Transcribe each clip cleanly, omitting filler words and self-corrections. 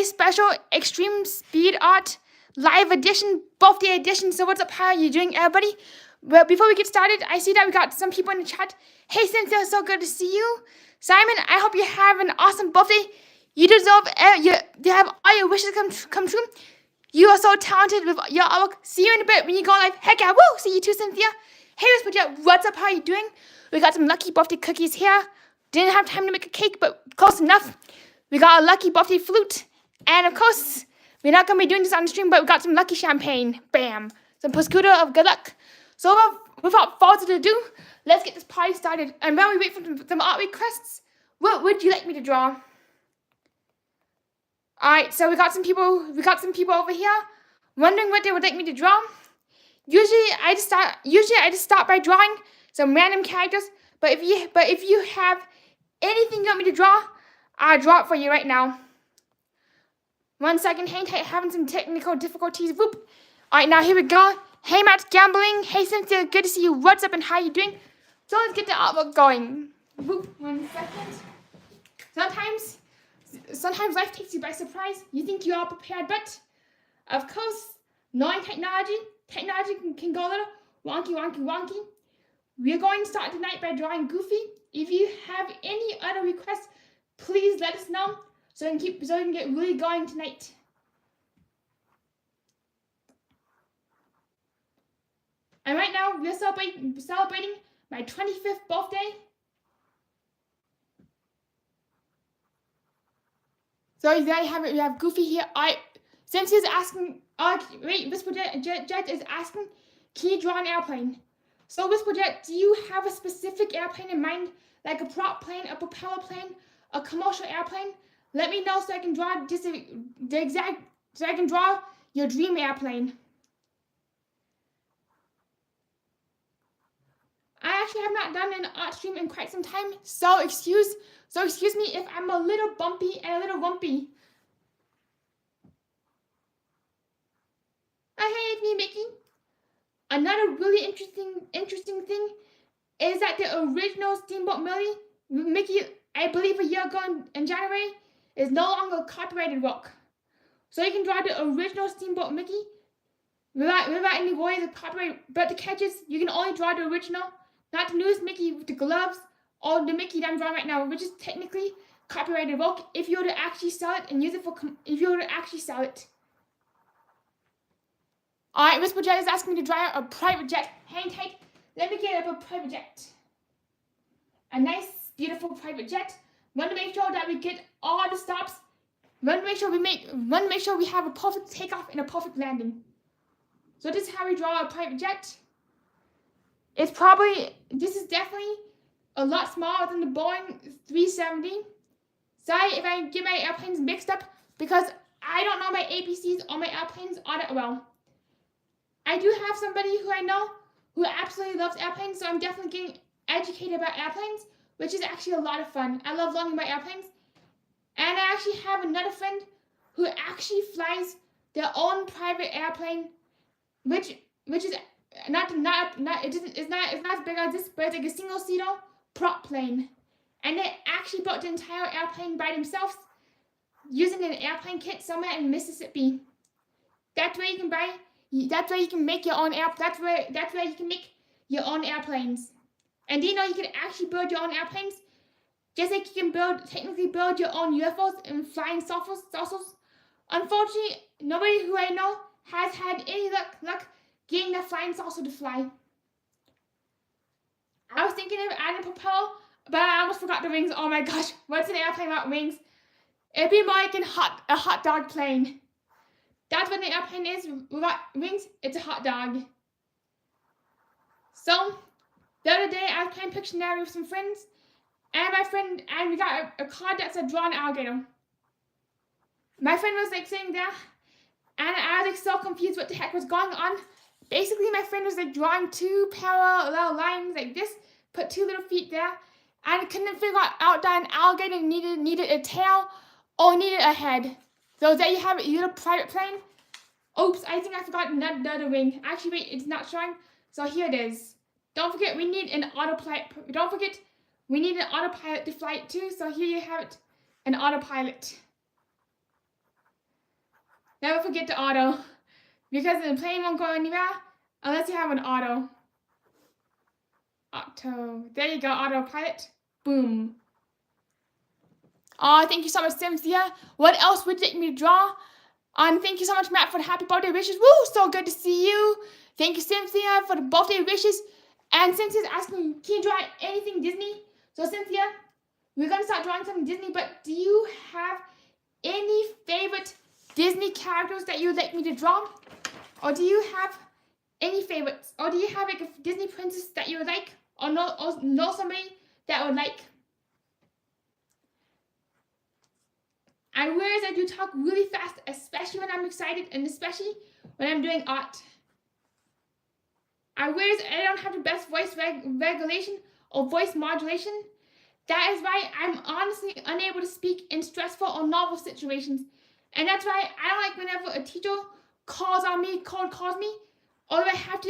special extreme speed art live edition, birthday edition. So what's up? How are you doing, everybody? Well, before we get started, I see that we got some people in the chat. Hey, Cynthia, so good to see you. Simon, I hope you have an awesome birthday. You deserve, you have all your wishes come true. You are so talented with your artwork. See you in a bit when you go live. Heck yeah, woo! See you too, Cynthia. Hey, Miss Project, what's up? How are you doing? We got some lucky birthday cookies here. Didn't have time to make a cake, but close enough. We got a lucky birthday flute. And of course, we're not going to be doing this on the stream, but we got some lucky champagne. Bam. Some Prosciutto of good luck. So without further ado, let's get this party started. And while we wait for some art requests, what would you like me to draw? Alright, so we got some people over here wondering what they would like me to draw. Usually I just start by drawing some random characters, but if you have anything you want me to draw, I'll draw it for you right now. 1 second, hang tight, having some technical difficulties. Whoop. Alright, now here we go. Hey Matt Gambling. Hey Cynthia, good to see you. What's up and how you doing? So let's get the artwork going. Whoop. 1 second. Sometimes life takes you by surprise. You think you are prepared, but of course, knowing technology can go a little wonky. We're going to start tonight by drawing Goofy. If you have any other requests, please let us know so we can get really going tonight. And right now, we're celebrating my 25th birthday. So there you have it. We have Goofy here. Since he's asking, Whisper Jet is asking, can you draw an airplane? So Whisper Jet, do you have a specific airplane in mind, like a prop plane, a propeller plane, a commercial airplane? Let me know so I can draw so I can draw your dream airplane. I actually have not done an art stream in quite some time, so excuse me if I'm a little bumpy and a little rumpy. Hey, it's me, Mickey. Another really interesting thing is that the original Steamboat Mickey, I believe a year ago in January, is no longer copyrighted work. So you can draw the original Steamboat Mickey without any worries of copyright. But the catch is, you can only draw the original, not the newest Mickey with the gloves, or the Mickey that I'm drawing right now, which is technically copyrighted work if you were to actually sell it and use it Alright, Whisper Jet is asking me to draw a private jet. Hang tight. Let me get up a private jet. A nice, beautiful private jet. Want to make sure that we get all the stops. Want to make sure we have a perfect takeoff and a perfect landing. So this is how we draw a private jet. This is definitely a lot smaller than the Boeing 370. Sorry if I get my airplanes mixed up because I don't know my ABCs or my airplanes all that well. I do have somebody who I know who absolutely loves airplanes, so I'm definitely getting educated about airplanes, which is actually a lot of fun. I love learning about airplanes. And I actually have another friend who actually flies their own private airplane, which is not as big as this, but it's like a single-seater prop plane. And they actually built the entire airplane by themselves using an airplane kit somewhere in Mississippi. That's where you can make your own that's where you can make your own airplanes. And do you know you can actually build your own airplanes? Just like you can technically build your own UFOs and flying saucers. Unfortunately, nobody who I know has had any luck getting the flying saucer to fly. I was thinking of adding a propeller, but I almost forgot the wings. Oh my gosh, what's an airplane without wings? It'd be more like a hot dog plane. That's what an airplane is without wings. It's a hot dog. So, the other day I was playing Pictionary with some friends, and we got a card that said draw an alligator. My friend was like sitting there, and I was like so confused what the heck was going on. Basically, my friend was like drawing two parallel lines like this, put two little feet there, and I couldn't figure out that an alligator needed a tail or needed a head. So there you have it, your little private plane. Oops, I think I forgot another wing. Actually, wait, it's not showing. So here it is. Don't forget, we need an autopilot. We need an autopilot to fly it too. So here you have it, an autopilot. Never forget the auto. Because the plane won't go anywhere unless you have an auto. Auto. There you go, autopilot. Boom. Oh, thank you so much, Cynthia. What else would you like me to draw? And thank you so much, Matt, for the happy birthday wishes. Woo, so good to see you. Thank you, Cynthia, for the birthday wishes. And Cynthia's asking, can you draw anything Disney? So, Cynthia, we're going to start drawing something Disney, but do you have any favorite Disney characters that you would like me to draw? Or do you have any favorites? Or do you have like a Disney princess that you would like? Or know somebody that would like? I realize I do talk really fast, especially when I'm excited and especially when I'm doing art. I realize I don't have the best voice regulation or voice modulation. That is why I'm honestly unable to speak in stressful or novel situations. And that's why I don't like whenever a teacher calls me, or if I have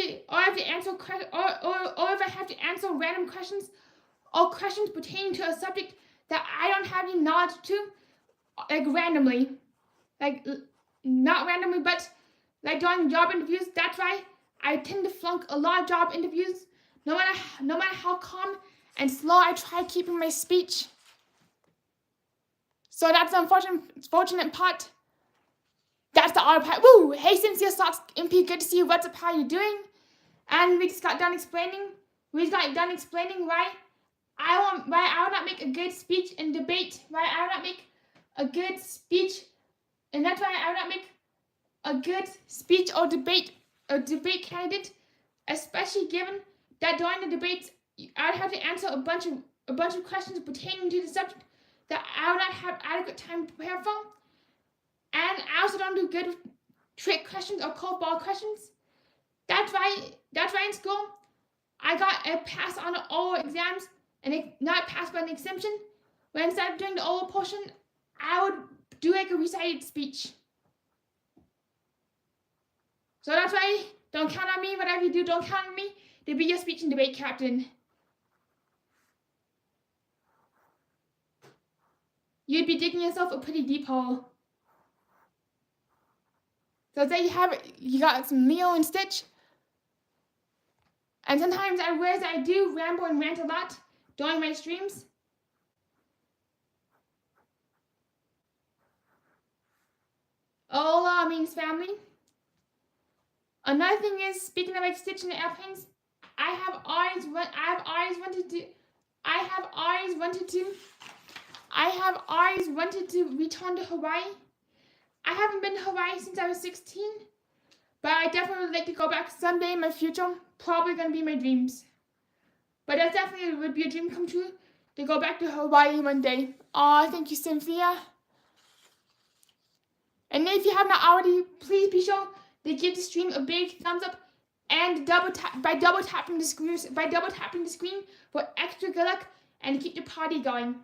to answer random questions or questions pertaining to a subject that I don't have any knowledge to, like randomly, like not randomly, but like during job interviews. That's why I tend to flunk a lot of job interviews, no matter how calm and slow I try keeping my speech. So that's the unfortunate part. That's the odd part. Woo! Hey, Cynthia Socks MP, good to see you. What's up? How you doing? And we just got done explaining. Why I will not make a good speech in debate. Why I will not make a good speech, and that's why I will not make a good speech or debate candidate, especially given that during the debates I would have to answer a bunch of questions pertaining to the subject that I would not have adequate time to prepare for. And I also don't do good with trick questions or cold ball questions. That's why in school I got a pass on the oral exams, and not pass but an exemption. When instead of doing the oral portion, I would do like a recited speech. So that's why don't count on me. Whatever you do, don't count on me to be your speech and debate captain. You'd be digging yourself a pretty deep hole. So there you have it. You got some Leo and Stitch. And sometimes I realize I do ramble and rant a lot during my streams. Hola means family. Another thing is, speaking of like Stitch and the airplanes, I have always wanted to return to Hawaii. I haven't been to Hawaii since I was 16, but I definitely would like to go back someday in my future. Probably gonna be my dreams. But that definitely would be a dream come true to go back to Hawaii one day. Aw, thank you, Cynthia. And if you have not already, please be sure to give the stream a big thumbs up and double tapping the screen for extra good luck and keep the party going.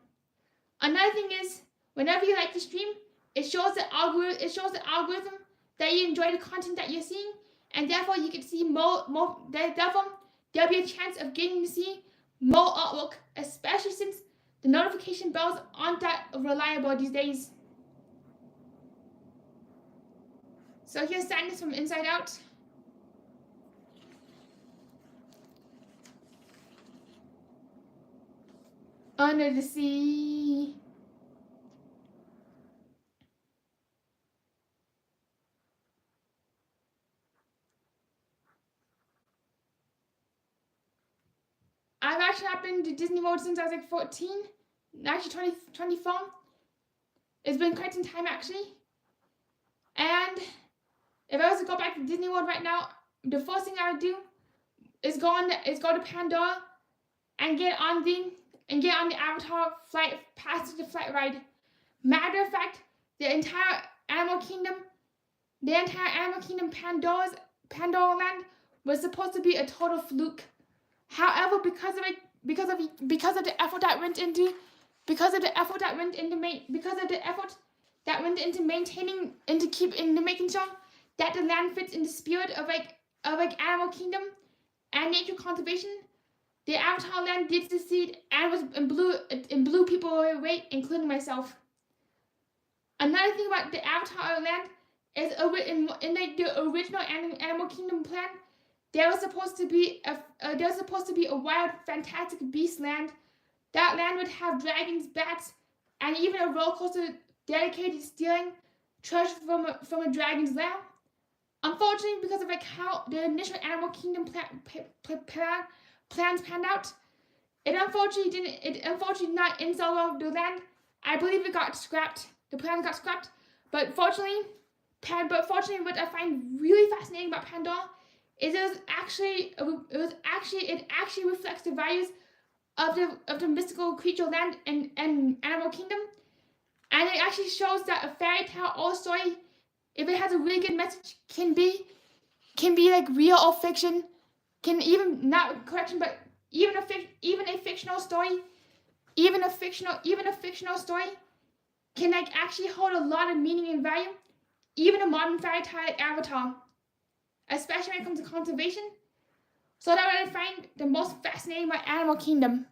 Another thing is, whenever you like the stream, it shows the algorithm that you enjoy the content that you're seeing, and therefore you can see more. Therefore, there'll be a chance of getting to see more artwork, especially since the notification bells aren't that reliable these days. So here's sadness from Inside Out. Under the sea. I've actually not been to Disney World since I was like 14. Actually 24. It's been quite some time actually. And if I was to go back to Disney World right now, the first thing I would do is go to Pandora and get on the Avatar flight, passenger flight ride. Matter of fact, the entire Animal Kingdom Pandora Land was supposed to be a total fluke. However, because of the effort that went into making sure that the land fits in the spirit of Animal Kingdom and nature conservation, the Avatar Land did succeed and blew people away, including myself. Another thing about the Avatar Land is in like the original Animal Kingdom plan. There was supposed to be a wild, fantastic beast land. That land would have dragons, bats, and even a roller coaster dedicated to stealing treasure from a dragon's lair. Unfortunately, because of like how the initial Animal Kingdom plans panned out, it unfortunately not install the land. I believe it got scrapped. The plan got scrapped. But fortunately, what I find really fascinating about Pandora is it actually reflects the values of the mystical creature land and Animal Kingdom, and it actually shows that a fairy tale or story, if it has a really good message, can be like real or fiction, can even not correction, but even a fictional story, even a fictional story can like actually hold a lot of meaning and value, even a modern fairy tale like Avatar, especially when it comes to conservation. So that's what I find the most fascinating about Animal Kingdom.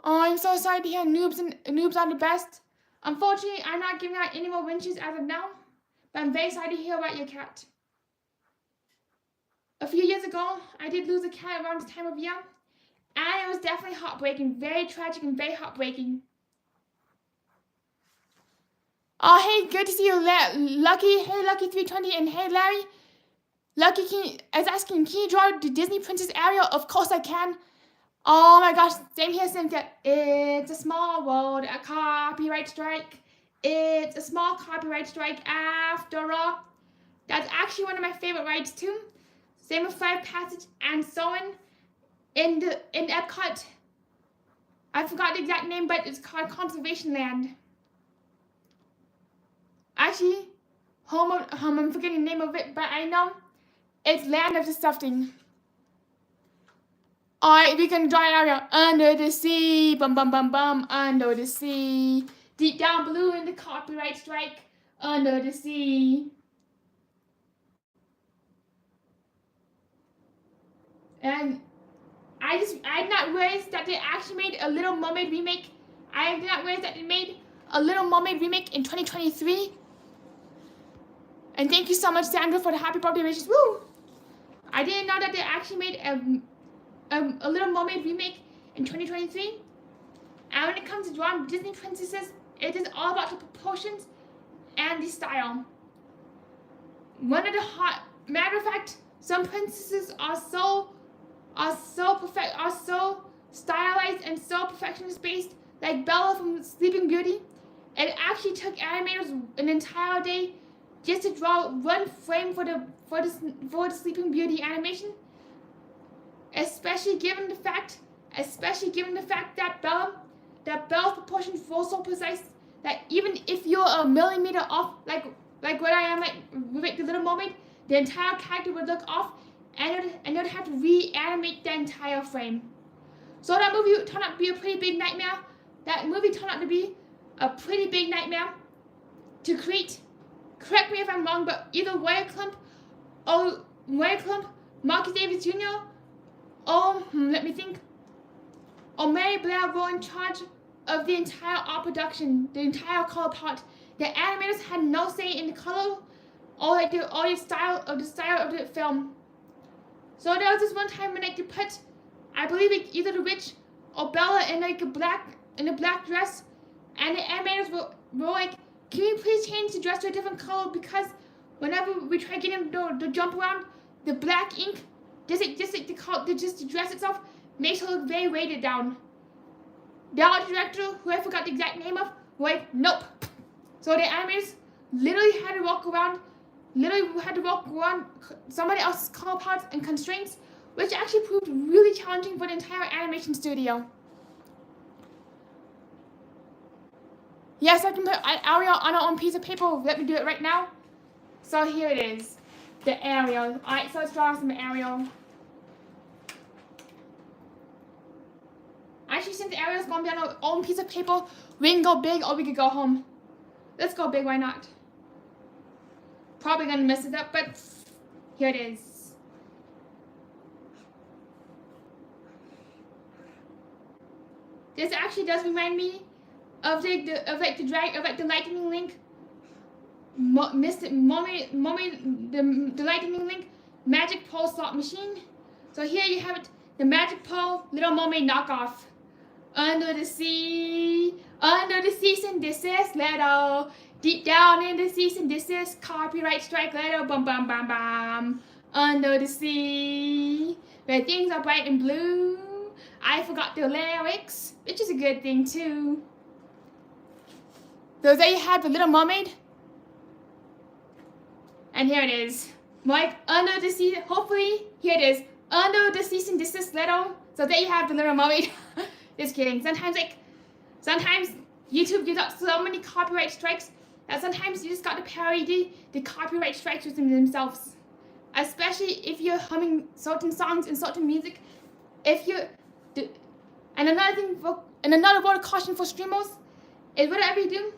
Oh, I'm so sorry to hear noobs are the best. Unfortunately, I'm not giving out any more winches as of now, but I'm very sorry to hear about your cat. A few years ago, I did lose a cat around this time of year, and it was definitely heartbreaking, very tragic and very heartbreaking. Oh, hey, good to see you, Lucky. Hey, Lucky320, and hey, Larry. Lucky is asking, can you draw the Disney Princess Ariel? Of course I can. Oh my gosh, same here, Cynthia. It's a small world, a copyright strike. It's a small copyright strike after all. That's actually one of my favorite rides too. Same with Flight of Passage and so on. In Epcot, I forgot the exact name, but it's called Conservation Land. Actually, I'm forgetting the name of it, but I know it's Land of the Something. Alright, we can draw an area under the sea, bum bum bum bum, under the sea. Deep down blue in the copyright strike, under the sea. And I did not realize that they actually made a Little Mermaid remake. I did not realize that they made a Little Mermaid remake in 2023. And thank you so much, Sandra, for the happy birthday wishes. Woo! I didn't know that they actually made a Little Mermaid remake in 2023. And when it comes to drawing Disney princesses, it is all about the proportions and the style. Matter of fact, some princesses are so stylized and so perfectionist based, like Bella from Sleeping Beauty. It actually took animators an entire day just to draw one frame for the Sleeping Beauty animation. Especially given the fact that Bella's proportions were so precise that even if you're a millimeter off, like what I am, like the Little Mermaid, the entire character would look off, and you'd have to reanimate the entire frame. So that movie turned out to be a pretty big nightmare. To create. Correct me if I'm wrong, but either Wyatt Klump, Marcus Davis Jr., let me think, or Mary Blair were in charge of the entire art production, the entire color palette. The animators had no say in the color or the style of the film. So there was this one time when they put, I believe either the witch or Bella in like a black dress, and the animators were like, can you please change the dress to a different color, because whenever we try getting the jump around, the black ink, just the dress itself makes her look very weighted down. The art director, who I forgot the exact name of, was like, nope. So the animators literally had to walk around somebody else's color palettes and constraints, which actually proved really challenging for the entire animation studio. Yes, I can put an Ariel on our own piece of paper. Let me do it right now. So here it is, the Ariel. Alright, so let's draw some Ariel. Actually, since Ariel's gonna be on our own piece of paper, we can go big or we could go home. Let's go big, why not? Probably gonna mess it up, but here it is. This actually does remind me of the lightning link Mommy, the lightning link magic pole slot machine. So here you have it, the magic pole Little Mermaid knockoff. Under the sea, cease and desist letter. Deep down in the cease and desist, copyright strike letter. Bum bum bum bum. Under the sea, where things are bright and blue. I forgot the lyrics, which is a good thing too. So there you have the Little Mermaid. And here it is. Like under the sea, hopefully, here it is. Under the cease and desist letter. So there you have the Little Mermaid. Just kidding. Sometimes YouTube gives out so many copyright strikes that sometimes you just got to parody the copyright strikes within themselves. Especially if you're humming certain songs and certain music. And another word of caution for streamers is whatever you do,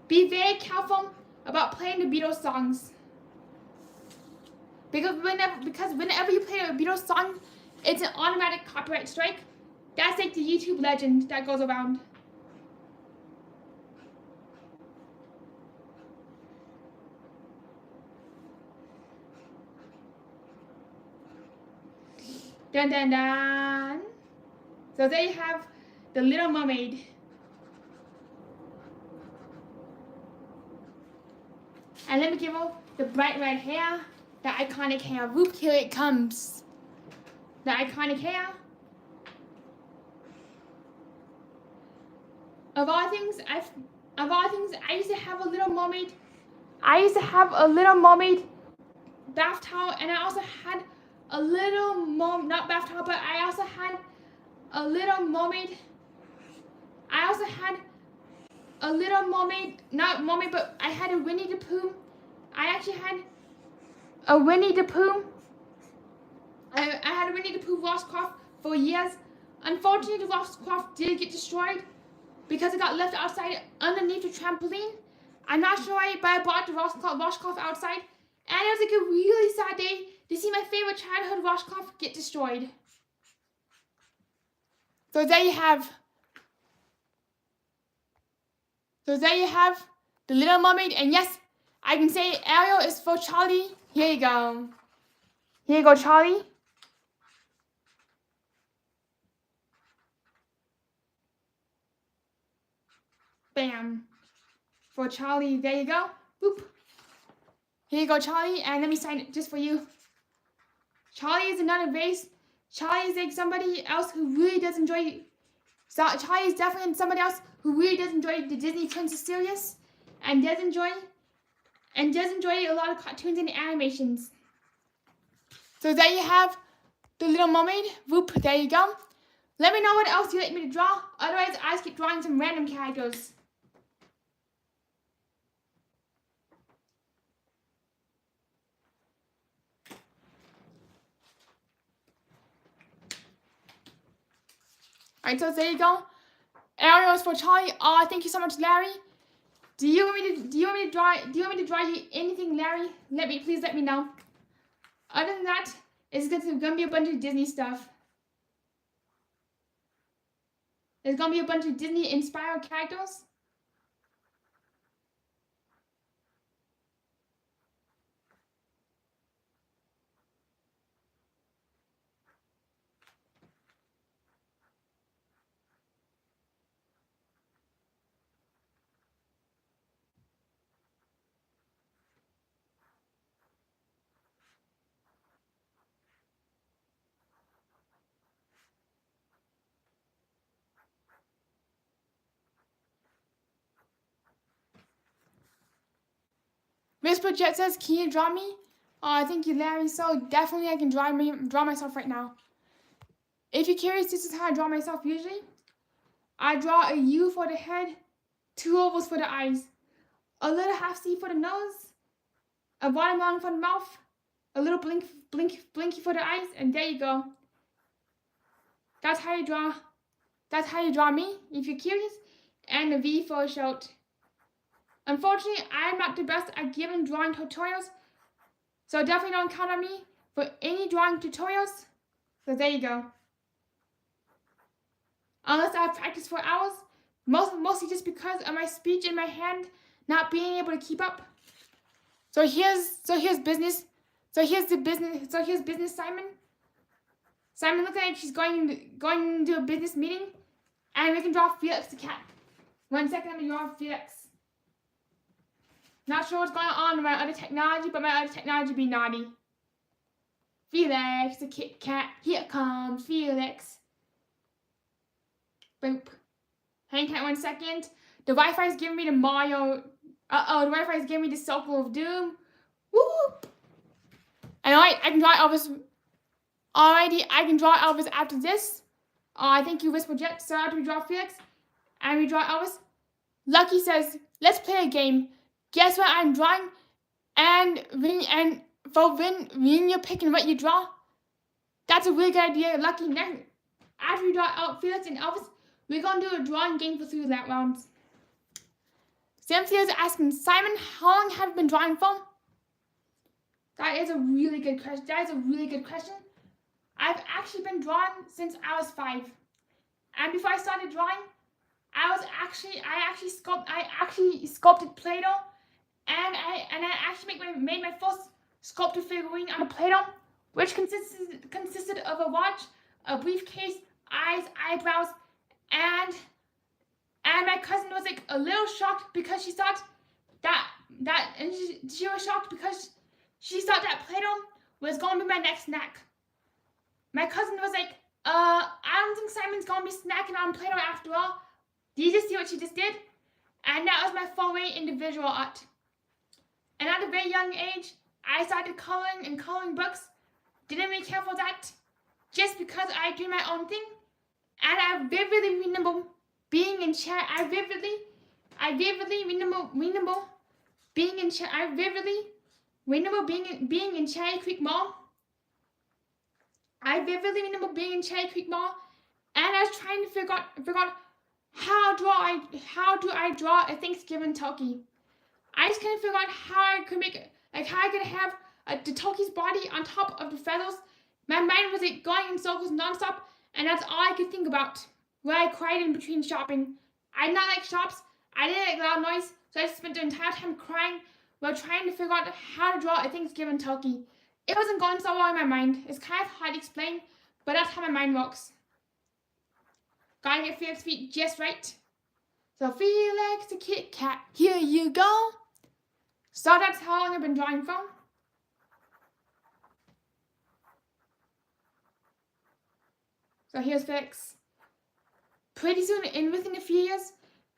be very careful about playing the Beatles songs. Because whenever you play a Beatles song, it's an automatic copyright strike. That's like the YouTube legend that goes around. Dun dun dun. So there you have the Little Mermaid. And let me give her the bright red hair, the iconic hair. Whoop, here it comes. The iconic hair. Of all things, I used to have a Little Mermaid. I used to have a Little Mermaid bath towel, and I also had a Little not bath towel, but I also had a Little Mermaid. I also had a Little Mermaid, not mermaid, but I had a Winnie the Pooh. I actually had a Winnie the Pooh. I had a Winnie the Pooh washcloth for years. Unfortunately, the washcloth did get destroyed because it got left outside underneath the trampoline. I'm not sure why, but I bought the washcloth outside, and it was like a really sad day to see my favorite childhood washcloth get destroyed. So there you have. The Little Mermaid, and yes, I can say Ariel is for Charlie. Here you go. Here you go, Charlie. Bam. For Charlie, there you go. Boop. Here you go, Charlie, and let me sign it just for you. Charlie is another race. Charlie is like somebody else who really does enjoy. Charlie is definitely somebody else who really does enjoy the Disney Princess series, and does enjoy a lot of cartoons and animations. So there you have the Little Mermaid. Whoop, there you go. Let me know what else you'd like me to draw. Otherwise, I just keep drawing some random characters. Alright, so there you go. Ariel is for Charlie. Oh, thank you so much, Larry. Do you want me to draw you anything, Larry? Please let me know. Other than that, it's gonna be a bunch of Disney stuff. There's gonna be a bunch of Disney inspired characters. Whisper Jet says, can you draw me? Oh, thank you, Larry. So definitely I can draw myself right now. If you're curious, this is how I draw myself usually. I draw a U for the head, 2 ovals for the eyes, a little half C for the nose, a watermelon for the mouth, a little blinky for the eyes, and there you go. That's how you draw me, if you're curious, and a V for a shirt. Unfortunately, I'm not the best at giving drawing tutorials, so definitely don't count on me for any drawing tutorials. So there you go. Unless I've practiced for hours, mostly just because of my speech in my hand not being able to keep up. So here's business. So here's business Simon. Simon looks like she's going to a business meeting, and we can draw Felix the cat. 1 second, I'm gonna draw Felix. Not sure what's going on with my other technology, but my other technology be naughty. Felix the Kit Kat. Here comes Felix. Boop. Hang tight 1 second. The Wi-Fi is giving me the Mario. The Wi-Fi is giving me the Circle of Doom. Whoop. And I can draw Elvis. Alrighty, I can draw Elvis after this. Thank you, Whisper Jet. So after we draw Felix, and we draw Elvis, Lucky says, "Let's play a game. Guess what I'm drawing? And when you're picking what you draw, that's a really good idea, Lucky. Next, after we draw Felix and Elvis, we're gonna do a drawing game for 3 rounds." Cynthia's asking, "Simon, how long have you been drawing for?" That is a really good question. I've actually been drawing since I was 5. And before I started drawing, I actually sculpted Play-Doh, and I actually made my first sculpted figurine out of Play-Doh, which consisted of a watch, a briefcase, eyes, eyebrows, and my cousin was like a little shocked because she thought she was shocked because she thought that Play-Doh was gonna be my next snack. My cousin was like, I don't think Simon's gonna be snacking on Play-Doh after all. Did you just see what she just did? And that was my foray into visual art. And at a very young age, I started coloring books. Didn't really care for that, just because I do my own thing. And I vividly remember being in Cherry Creek Mall. I vividly remember being in Cherry Creek Mall, and I was trying to figure out how do I draw a Thanksgiving turkey. I just couldn't figure out how I could have the turkey's body on top of the feathers. My mind was like going in circles nonstop, and that's all I could think about. Where I cried in between shopping. I did not like shops. I didn't like loud noise, so I spent the entire time crying while trying to figure out how to draw a Thanksgiving turkey. It wasn't going so well in my mind. It's kind of hard to explain, but that's how my mind works. Gotta get Felix's feet just right. So Felix the Kit Kat, here you go. So that's how long I've been drawing for. So here's Felix. Pretty soon, and within a few years,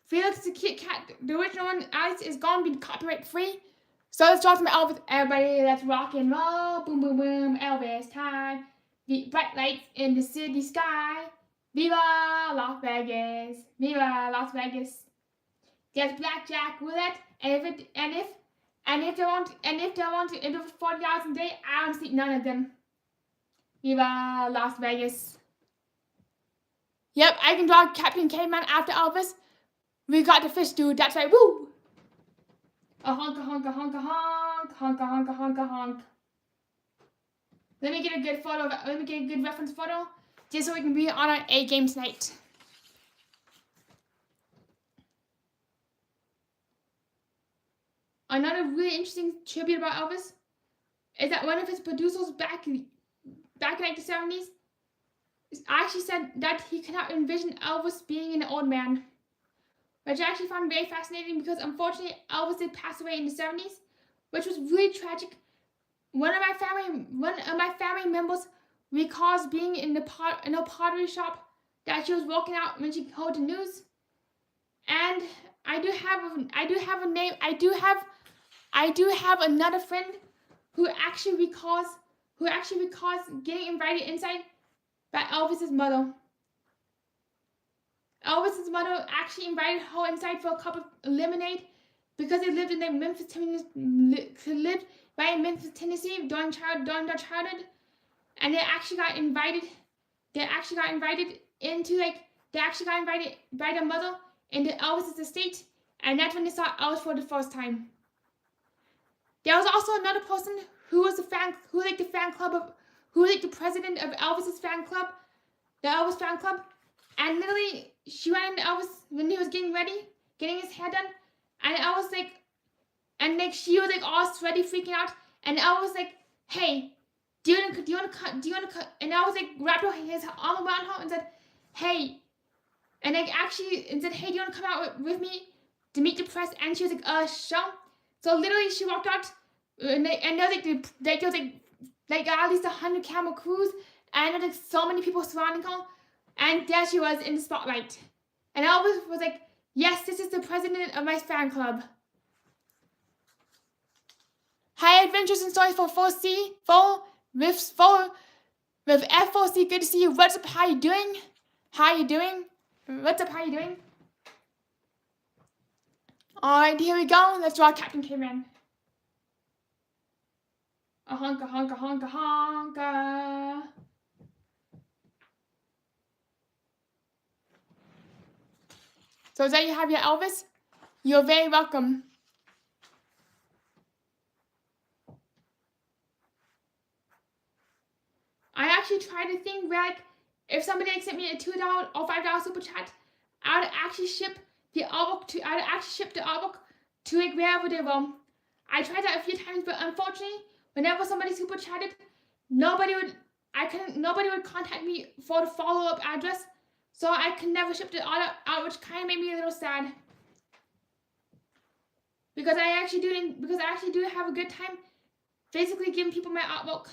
Felix the Kit Kat, the original one, Alice, is gonna be copyright free. So let's draw some Elvis. Everybody, let's rock and roll. Boom, boom, boom. Elvis time. The bright lights in the city sky. Viva Las Vegas. Viva Las Vegas. There's blackjack roulette, and if they want to enter for $40 a day, I don't see none of them. Viva Las Vegas. Yep, I can draw Captain Caveman after Elvis. We got the fish dude. That's right. Woo! A honka honka honka honk, honka honka honka honk. Let me get a good photo. Let me get a good reference photo, just so we can be on our A game tonight. Another really interesting tribute about Elvis is that one of his producers back in like the 70s actually said that he cannot envision Elvis being an old man, which I actually found very fascinating because unfortunately Elvis did pass away in the 70s, which was really tragic. One of my family members recalls being in a pottery shop that she was working out when she heard the news. And I do have another friend who actually recalls getting invited inside by Elvis's mother. Elvis's mother actually invited her inside for a cup of lemonade because they lived in Memphis, Tennessee during their childhood, and they actually got invited by their mother into Elvis's estate, and that's when they saw Elvis for the first time. There was also another person who was the president of Elvis's fan club, the Elvis fan club, and literally she went into Elvis when he was getting ready, getting his hair done, and Elvis and like she was like all sweaty, freaking out, and I was like, "Hey, do you want to?" And I was like, wrapped his arm around her and said, "Hey," and like actually and said, "Hey, do you want to come out with me to meet the press?" And she was like, "Sure." So literally, she walked out, and there was like at least 100 camera crews, and there was like so many people surrounding her, and there she was in the spotlight, and Elvis was like, "Yes, this is the president of my fan club." Hi, Adventures and Stories for 4C, with F4C. Good to see you. What's up? How you doing? How you doing? What's up? How you doing? Alright, here we go. Let's draw Captain Caveman. A honka, honka, honka, honka. So there you have your Elvis. You're very welcome. I actually tried to think where, like, if somebody sent me a $2 or $5 super chat, I would actually ship the artbook to like wherever they were. I tried that a few times, but unfortunately, whenever somebody super chatted, nobody would contact me for the follow-up address, so I could never ship the order out, which kind of made me a little sad. Because I actually do have a good time basically giving people my artwork.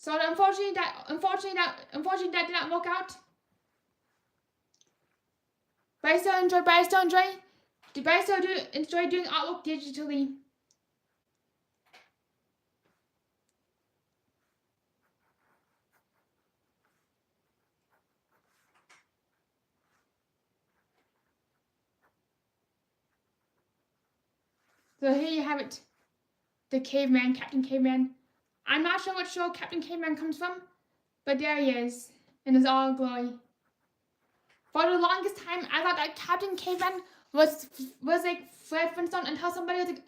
So unfortunately that did not work out. But I still enjoy doing artwork digitally. So here you have it. The caveman, Captain Caveman. I'm not sure what show Captain Caveman comes from, but there he is, in his all glory. For the longest time, I thought that Captain Caveman was like Fred Flintstone, until somebody was like,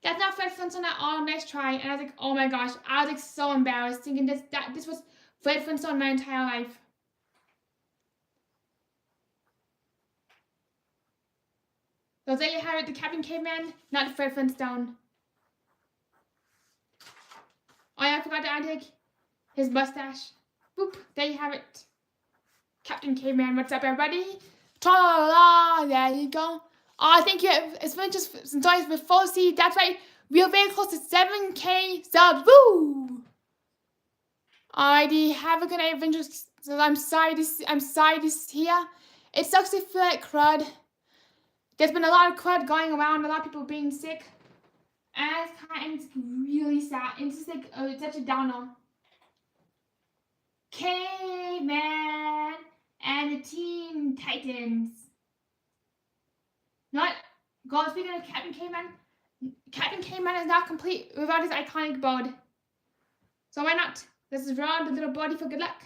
that's not Fred Flintstone at all, nice try. And I was like, oh my gosh, I was like so embarrassed, thinking this was Fred Flintstone my entire life. So there you have it, the Captain Caveman, not Fred Flintstone. Oh yeah, I forgot to add like his mustache. Boop, there you have it. Captain Caveman, what's up everybody? Ta-la-la, there you go. Oh, thank you, it's been just some times with 4C, that's right, we are very close to 7K subs, woo! Alrighty, have a good night, Adventures. I'm sorry to hear. It sucks to feel like crud. There's been a lot of crud going around, a lot of people being sick. And it's really sad. It's just like, it's such a downer. Caveman and the Teen Titans. Speaking of Captain Caveman is not complete without his iconic bird. So why not? Let's draw the little birdie for good luck.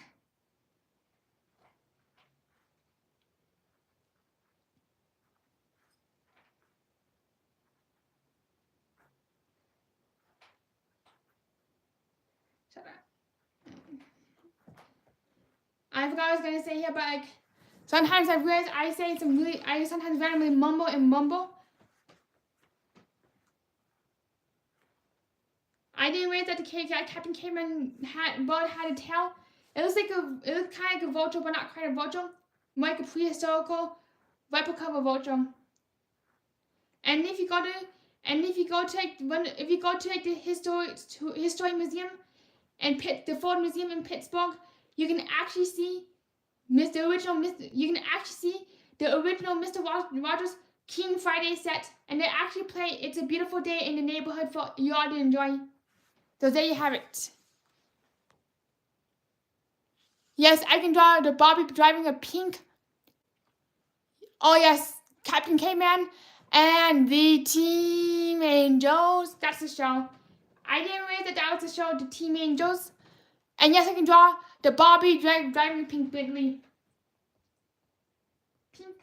Shut up. I forgot what I was gonna say here, but like sometimes I realize I sometimes randomly mumble. I didn't realize that the Captain Caveman bird had a tail. It was kind of like a vulture, but not quite a vulture. More like a prehistorical replica of a vulture. And if you go to like the History Museum and the Ford Museum in Pittsburgh, you can actually see the original Mr. Rogers King Friday set, and they actually play It's a Beautiful Day in the Neighborhood for you all to enjoy. So there you have it. Yes, I can draw the Barbie driving a pink. Oh yes, Captain Caveman and the Team Angels. That's the show. I didn't realize that was the show, the Team Angels. And yes, I can draw the Barbie driving a pink Bentley. Pink.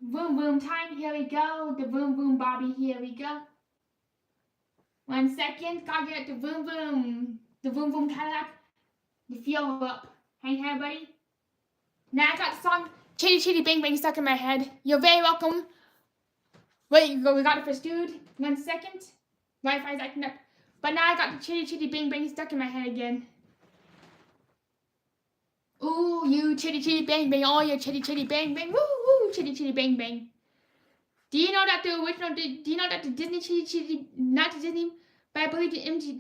Boom boom time. Here we go. The boom boom Barbie. Here we go. 1 second. Gotta get the boom boom. The boom boom Cadillac. The fuel up. Hang here, buddy. Now I got the song Chitty Chitty Bang Bang stuck in my head. You're very welcome. Wait, we got it first, dude. 1 second. Wi-Fi's acting up. But now I got the Chitty Chitty Bang Bang stuck in my head again. Ooh, you Chitty Chitty Bang Bang. Oh, you Chitty Chitty Bang Bang. Woo, woo, Chitty Chitty Bang Bang. Do you know that the original, do you know that the Disney Chitty Chitty, not the Disney, but I believe the MG,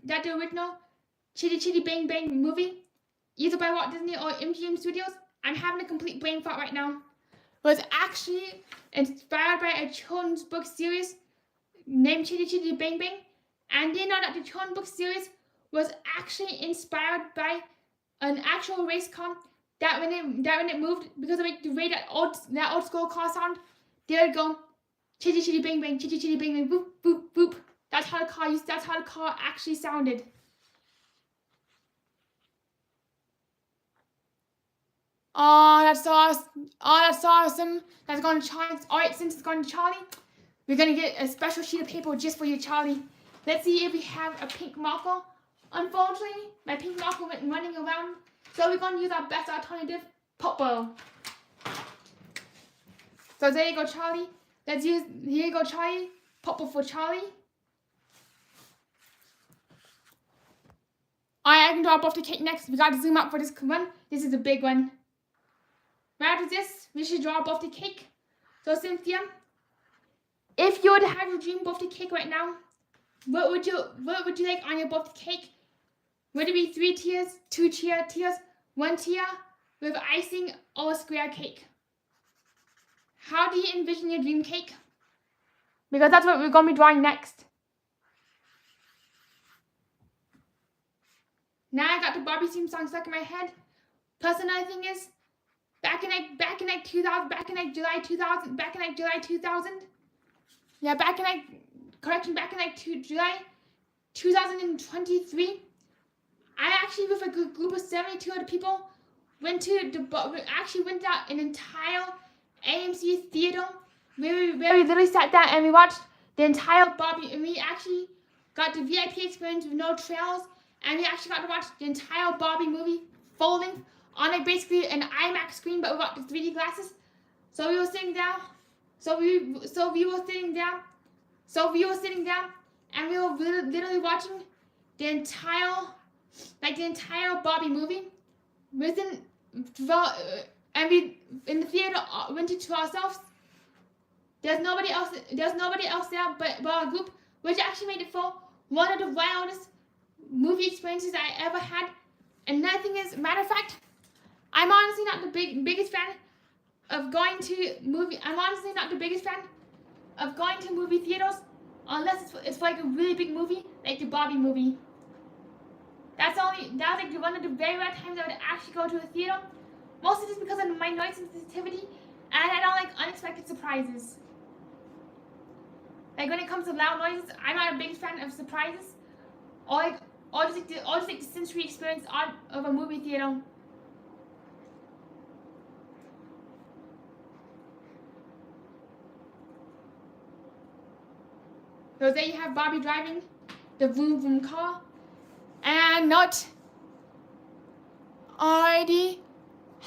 that the original Chitty Chitty Bang Bang movie, either by Walt Disney or MGM Studios, I'm having a complete brain fart right now, was actually inspired by a children's book series named Chitty Chitty Bang Bang. And do you know that the children's book series was actually inspired by an actual race car that when it moved, because of the way that old school car sound, they would go chitty chitty bang bang, chitty chitty bang bang, boop boop boop. That's how the car actually sounded. Oh, that's awesome. Oh, that's awesome. That's going to Charlie. Alright, since it's going to Charlie, we're gonna get a special sheet of paper just for you, Charlie. Let's see if we have a pink marker. Unfortunately, my pink marker went running around, so we're gonna use our best alternative, purple. So there you go, Charlie. Here you go, Charlie. Purple for Charlie. Alright, I can draw both the cake next. We gotta zoom out for this one. This is a big one. Right after this, we should draw both the cake. So Cynthia, if you were to have your dream birthday cake right now, what would you like on your birthday cake? Would it be 3 tiers, 2 tiers, 1 tier with icing, or a square cake? How do you envision your dream cake? Because that's what we're going to be drawing next. Now I got the Barbie theme song stuck in my head. Plus another thing is, back in July 2000. Yeah, back in July 2023. I actually, with a group of 72 other people, went out an entire AMC theater where we literally sat down and we watched the entire Barbie, and we actually got the VIP experience with no trails, and we actually got to watch the entire Barbie movie full length on basically an IMAX screen, but without the 3D glasses. So we were sitting down. And we were literally watching the entire Barbie movie and we in the theater rented to ourselves. There's nobody else there but our group, which actually made it for one of the wildest movie experiences I ever had. And another thing is, matter of fact, I'm honestly not the biggest fan of going to movie. I'm honestly not the biggest fan of going to movie theaters unless it's for like a really big movie, like the Barbie movie. That was like one of the very rare times I would actually go to a theater. Mostly just because of my noise sensitivity, and I don't like unexpected surprises. Like when it comes to loud noises, I'm not a big fan of surprises, or just like the sensory experience of a movie theater. So there you have Barbie driving the vroom vroom car. And not. Alrighty.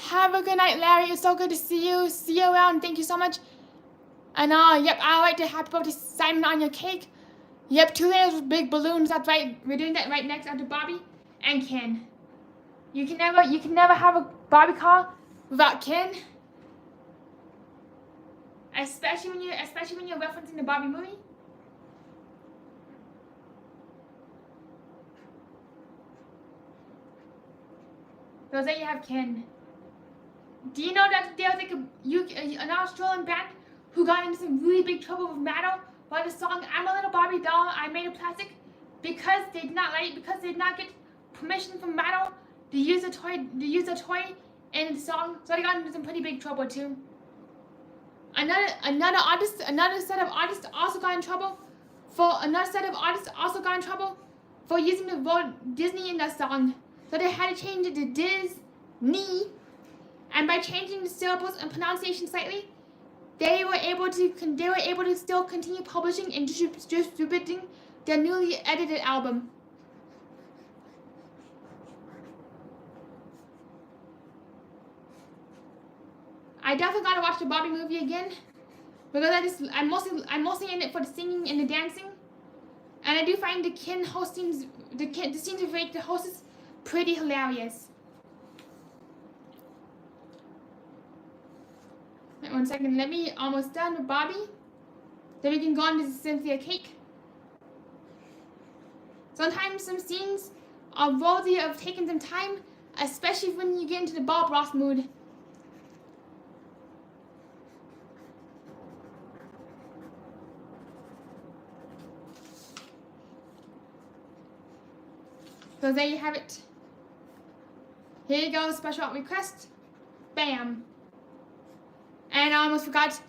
Have a good night, Larry. It's so good to see you. See you around. Thank you so much. And yep, I'd like to happy birthday Simon on your cake. Yep, 2 layers with big balloons. That's right. We're doing that right next after Barbie and Ken. You can never have a Barbie car without Ken. Especially when you're referencing the Barbie movie. So there you have Ken. Do you know that there was like an Australian band who got into some really big trouble with Mattel by the song "I'm a Little Barbie Doll, I Made of Plastic" because they did not get permission from Mattel to use a toy in the song. So they got into some pretty big trouble too. Another set of artists also got in trouble for using the word Disney in their song. So they had to change it to Disney, and by changing the syllables and pronunciation slightly, they were able to still continue publishing and distributing their newly edited album. I definitely gotta watch the Barbie movie again because I'm mostly in it for the singing and the dancing, and I do find the scenes with the hosts pretty hilarious. Wait 1 second, let me almost done with Barbie. Then we can go on to the Cynthia cake. Sometimes some scenes are worthy of taking some time, especially when you get into the Bob Ross mood. So there you have it. Here you go, special request. Bam. And I almost forgot,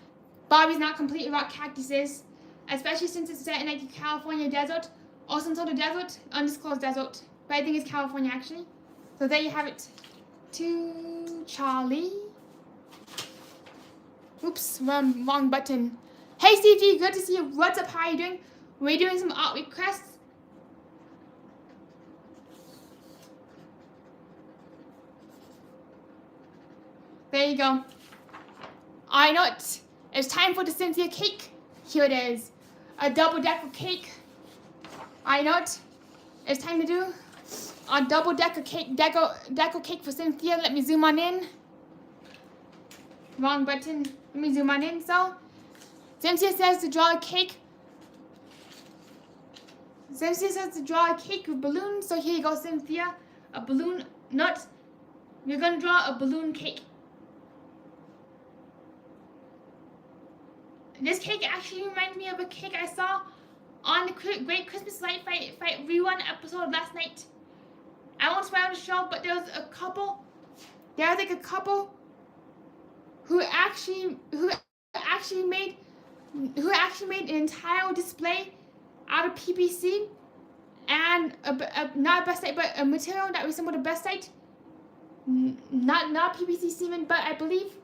Barbie's not completely about cactuses, especially since it's set in like a California desert, or some sort of desert, undisclosed desert. But I think it's California actually. So there you have it. To Charlie. Oops, wrong button. Hey Steve G, good to see you. What's up? How are you doing? We're doing some art requests. There you go. I know it. It's time for the Cynthia cake. Here it is. A double-decker cake. I know it. It's time to do a double-decker cake, deco cake for Cynthia. Let me zoom on in. Wrong button. Let me zoom on in. So, Cynthia says to draw a cake. Cynthia says to draw a cake with balloons. So here you go, Cynthia. A balloon nut. You're gonna draw a balloon cake. This cake actually reminds me of a cake I saw on the Great Christmas Light Fight rerun episode last night. I won't spoil the show, but there was a couple who actually made an entire display out of PPC and not a Bestite, but a material that resembled a Bestite. Not PPC cement, but I believe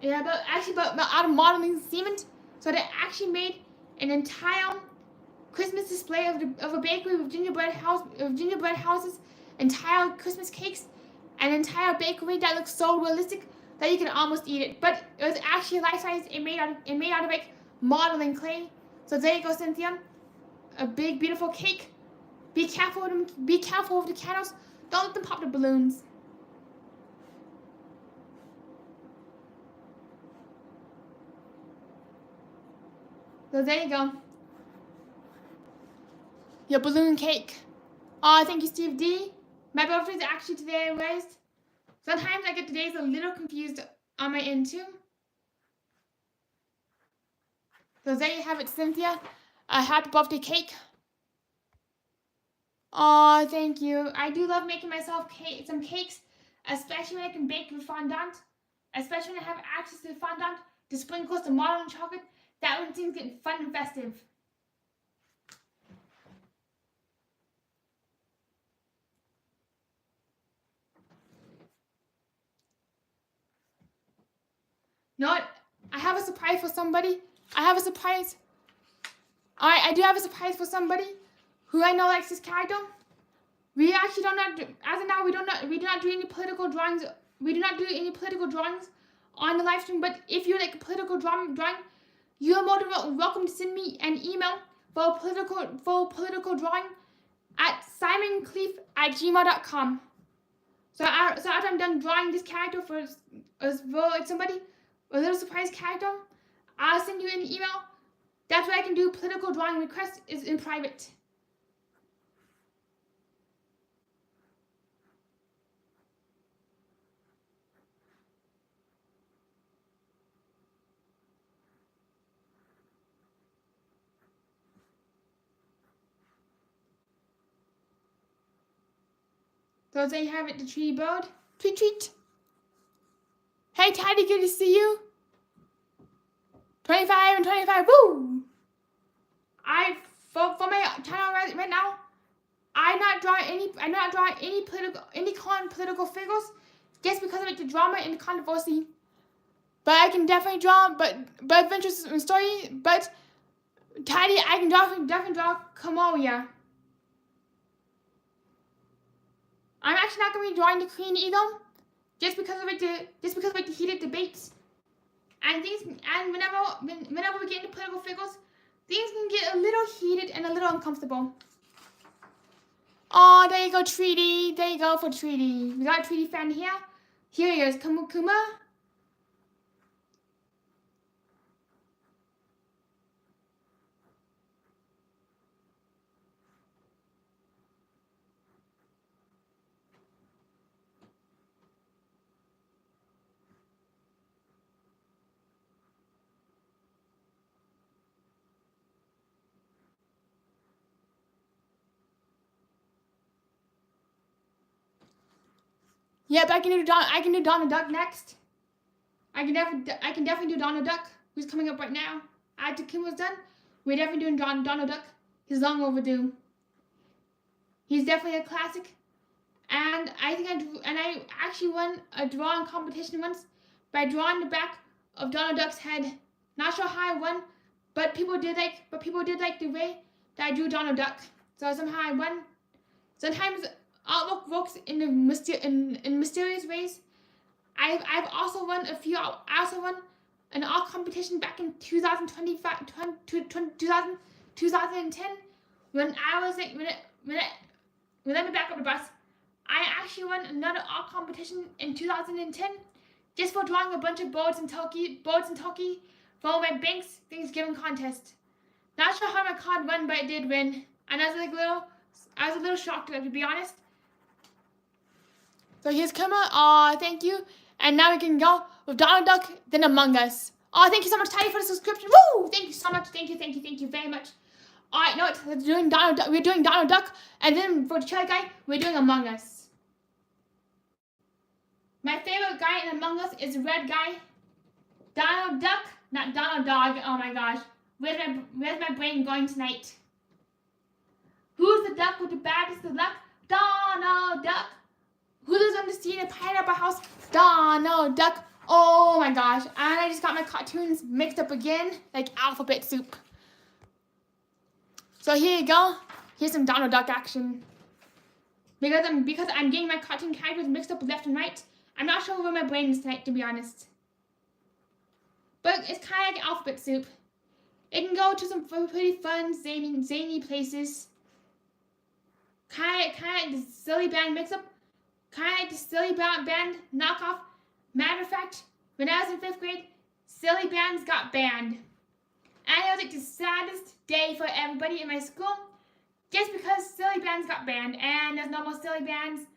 but out of modeling cement. So they actually made an entire Christmas display of a bakery with gingerbread houses, entire Christmas cakes, an entire bakery that looks so realistic that you can almost eat it. But it was actually life size. It made out of like modeling clay. So there you go, Cynthia. A big beautiful cake. Be careful with them. Be careful with the candles. Don't let them pop the balloons. So there you go. Your balloon cake. Oh, thank you, Steve D. My birthday is actually today anyways. Sometimes I get the days a little confused on my end too. So there you have it, Cynthia. A happy birthday cake. Oh, thank you. I do love making myself some cakes, especially when I can bake with fondant. Especially when I have access to fondant, the sprinkles, the modeling chocolate. That when things get fun and festive. You know what? I have a surprise for somebody. I do have a surprise for somebody who I know likes this character. We actually as of now, we do not do any political drawings. We do not do any political drawings on the live stream. But if you like a political drawing, you are more than welcome to send me an email for a political drawing at simoncleef@gmail.com. So after I'm done drawing this character for somebody, a little surprise character, I'll send you an email. That's where I can do political drawing requests is in private. So there you have it, the tree bird. Tweet, tweet. Hey, Teddy, good to see you. 25 and 25, woo! For my channel right now, I'm not drawing any current political figures, just because of like the drama and the controversy. But I can definitely draw, but adventures in story. But Teddy, I can definitely draw Kamoria. I'm actually not going to be drawing the queen either, just because of the heated debates and things, and whenever we get into political figures, things can get a little heated and a little uncomfortable. Oh, there you go, Treaty. There you go for Treaty. We got a Treaty fan here. Here he is, Kuma. Yep, I can do Donald Duck next. I can definitely do Donald Duck, who's coming up right now. After Kim was done, we're definitely doing Donald Duck. He's long overdue. He's definitely a classic. And I actually won a drawing competition once by drawing the back of Donald Duck's head. Not sure how I won, but people did like the way that I drew Donald Duck. So somehow I won. Sometimes artwork works in mysterious ways. I've also won a few. I also won an art competition back in 2010 when I was like let me back up the bus. I actually won another art competition in 2010 just for drawing a bunch of birds in Turkey for my Banks Thanksgiving contest. Not sure how my card won, but it did win, and I was a little shocked, to be honest. So here's Kuma. Aw, thank you. And now we can go with Donald Duck, then Among Us. Aw, thank you so much, Teddy, for the subscription. Woo! Thank you so much. Thank you very much. Alright, no, we're doing Donald Duck, and then for the cherry guy, we're doing Among Us. My favorite guy in Among Us is the red guy. Donald Duck, not Donald Dog. Oh my gosh. Where's my brain going tonight? Who's the duck with the baddest of luck? Donald Duck. Who lives on the sea in a pineapple house? Donald Duck. Oh my gosh. And I just got my cartoons mixed up again, like alphabet soup. So here you go. Here's some Donald Duck action. Because I'm getting my cartoon characters mixed up left and right, I'm not sure where my brain is tonight, to be honest. But it's kind of like alphabet soup. It can go to some pretty fun, zany places. Kind of like the silly band mix-up. Kind of like the silly band knockoff. Matter of fact, when I was in 5th grade, silly bands got banned. And it was like the saddest day for everybody in my school, just because silly bands got banned, and there's no more silly bands,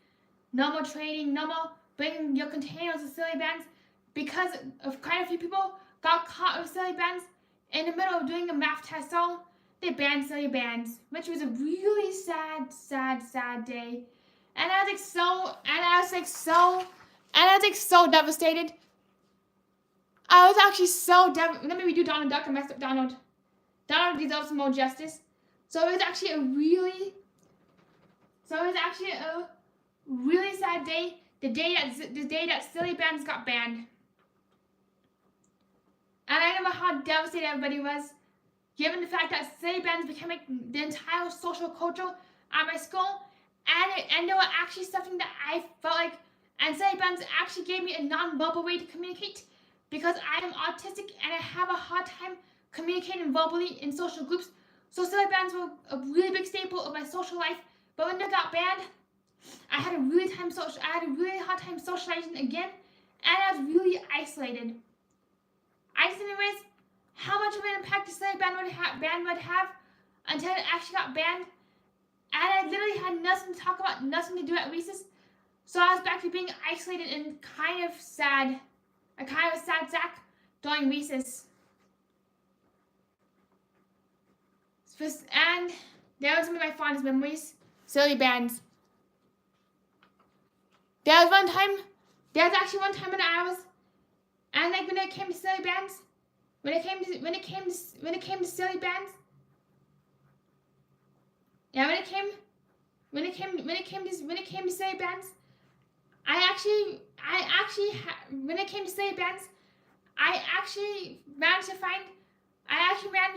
no more trading, no more bringing your containers of silly bands, because of quite a few people got caught with silly bands in the middle of doing a math test, so they banned silly bands, which was a really sad day. And I was so devastated. I was actually so devastated. Let me redo Donald Duck. I messed up Donald. Donald deserves some more justice. So it was actually a really sad day. The day that silly bands got banned. And I remember how devastated everybody was, given the fact that silly bands became like the entire social culture at my school, and they were actually something that I felt like, and silly bands actually gave me a non-verbal way to communicate, because I am autistic and I have a hard time communicating verbally in social groups. So silly bands were a really big staple of my social life. But when they got banned, I had a really hard time socializing again, and I was really isolated. Anyways, how much of an impact the silly band would have until it actually got banned, and I literally had nothing to talk about, nothing to do at recess. So I was back to being isolated and kind of sad. A kind of sad sack during recess. And that was one of my fondest memories. Silly bands. There was actually one time when I was, and like when it came to silly bands, when it came to silly bands, yeah, when it came to silly bands, when it came to silly bands, I actually managed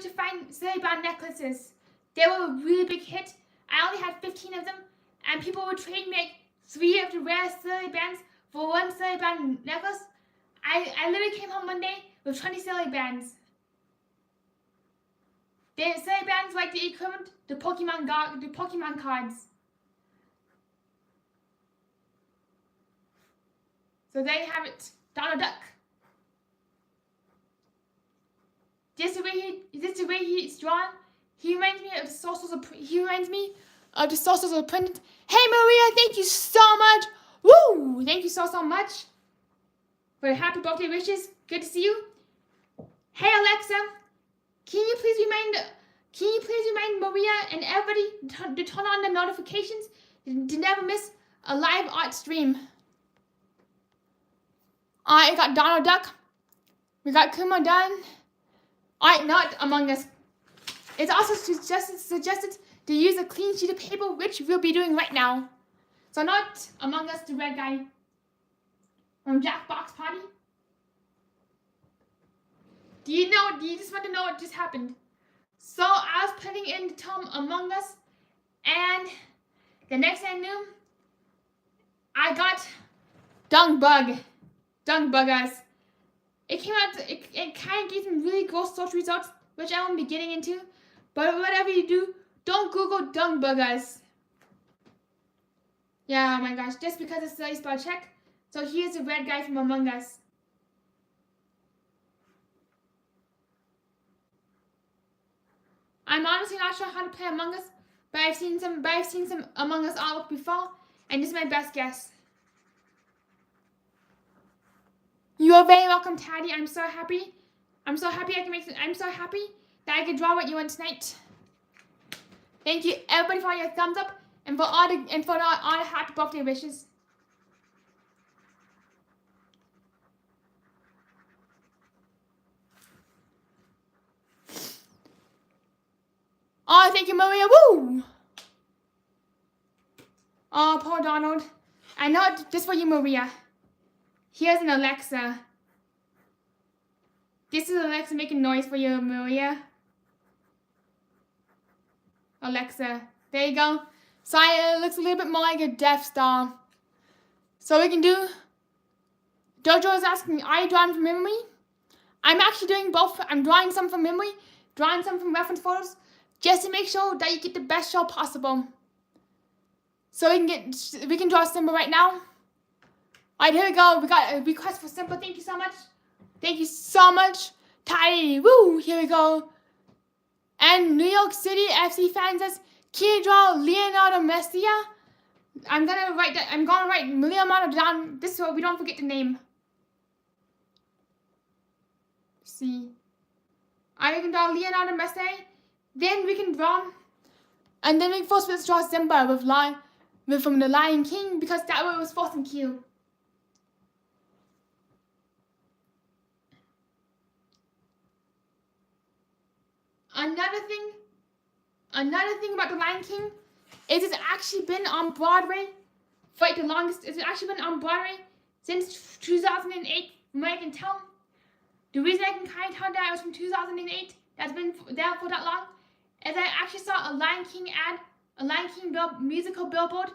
to find silly band necklaces. They were a really big hit. I only had 15 of them, and people would trade me like 3 of the rare silly bands for one silly band necklace. I literally came home one day with 20 silly bands. The silly bands like the equivalent to Pokemon cards. So there you have it, Donald Duck. Just the way he's drawn, he reminds me of the Sorcerers of Apprentice. Hey Maria, thank you so much. Woo! Thank you so much for the happy birthday wishes. Good to see you. Hey Alexa, can you please remind Maria and everybody to turn on the notifications to never miss a live art stream. I got Donald Duck. We got Kuma done. Alright, not Among Us. It's also suggested to use a clean sheet of paper, which we'll be doing right now. So not Among Us, the red guy from Jackbox Party. Do you just want to know what just happened? So I was putting in the term Among Us, and the next thing I knew, I got Dung Buggers. It came out, it kind of gave some really gross search results, which I won't be getting into. But whatever you do, don't Google Dung Buggers. Yeah, oh my gosh, just because it's a spell check. So here's the red guy from Among Us. I'm honestly not sure how to play Among Us, but I've seen some Among Us artwork before, and this is my best guess. You are very welcome, Taddy. I'm so happy that I could draw what you want tonight. Thank you everybody for your thumbs up and for all the happy birthday wishes. Oh, thank you, Maria. Woo! Oh, poor Donald. I know this for you, Maria. Here's an Alexa. This is Alexa making noise for you, Maria. Alexa. There you go. So it looks a little bit more like a Death Star. So we can do... Jojo is asking, are you drawing from memory? I'm actually doing both. I'm drawing some from memory, drawing some from reference photos, just to make sure that you get the best show possible. So we can draw Simba right now. Alright, here we go. We got a request for Simba. Thank you so much. Thank you so much. Tidy. Woo! Here we go. And New York City FC fan says, can you draw Leonardo Messia? I'm gonna write Leonardo down. This so we don't forget the name. See. I can draw Leonardo Messi. Then we can draw, and then we first let's draw Simba from the Lion King, because that one was first in queue. Another thing about the Lion King is it's actually been on Broadway for like the longest. It's actually been on Broadway since 2008, from what I can tell. The reason I can kind of tell that it was from 2008, that's been there for that long, is I actually saw a Lion King ad, a Lion King musical billboard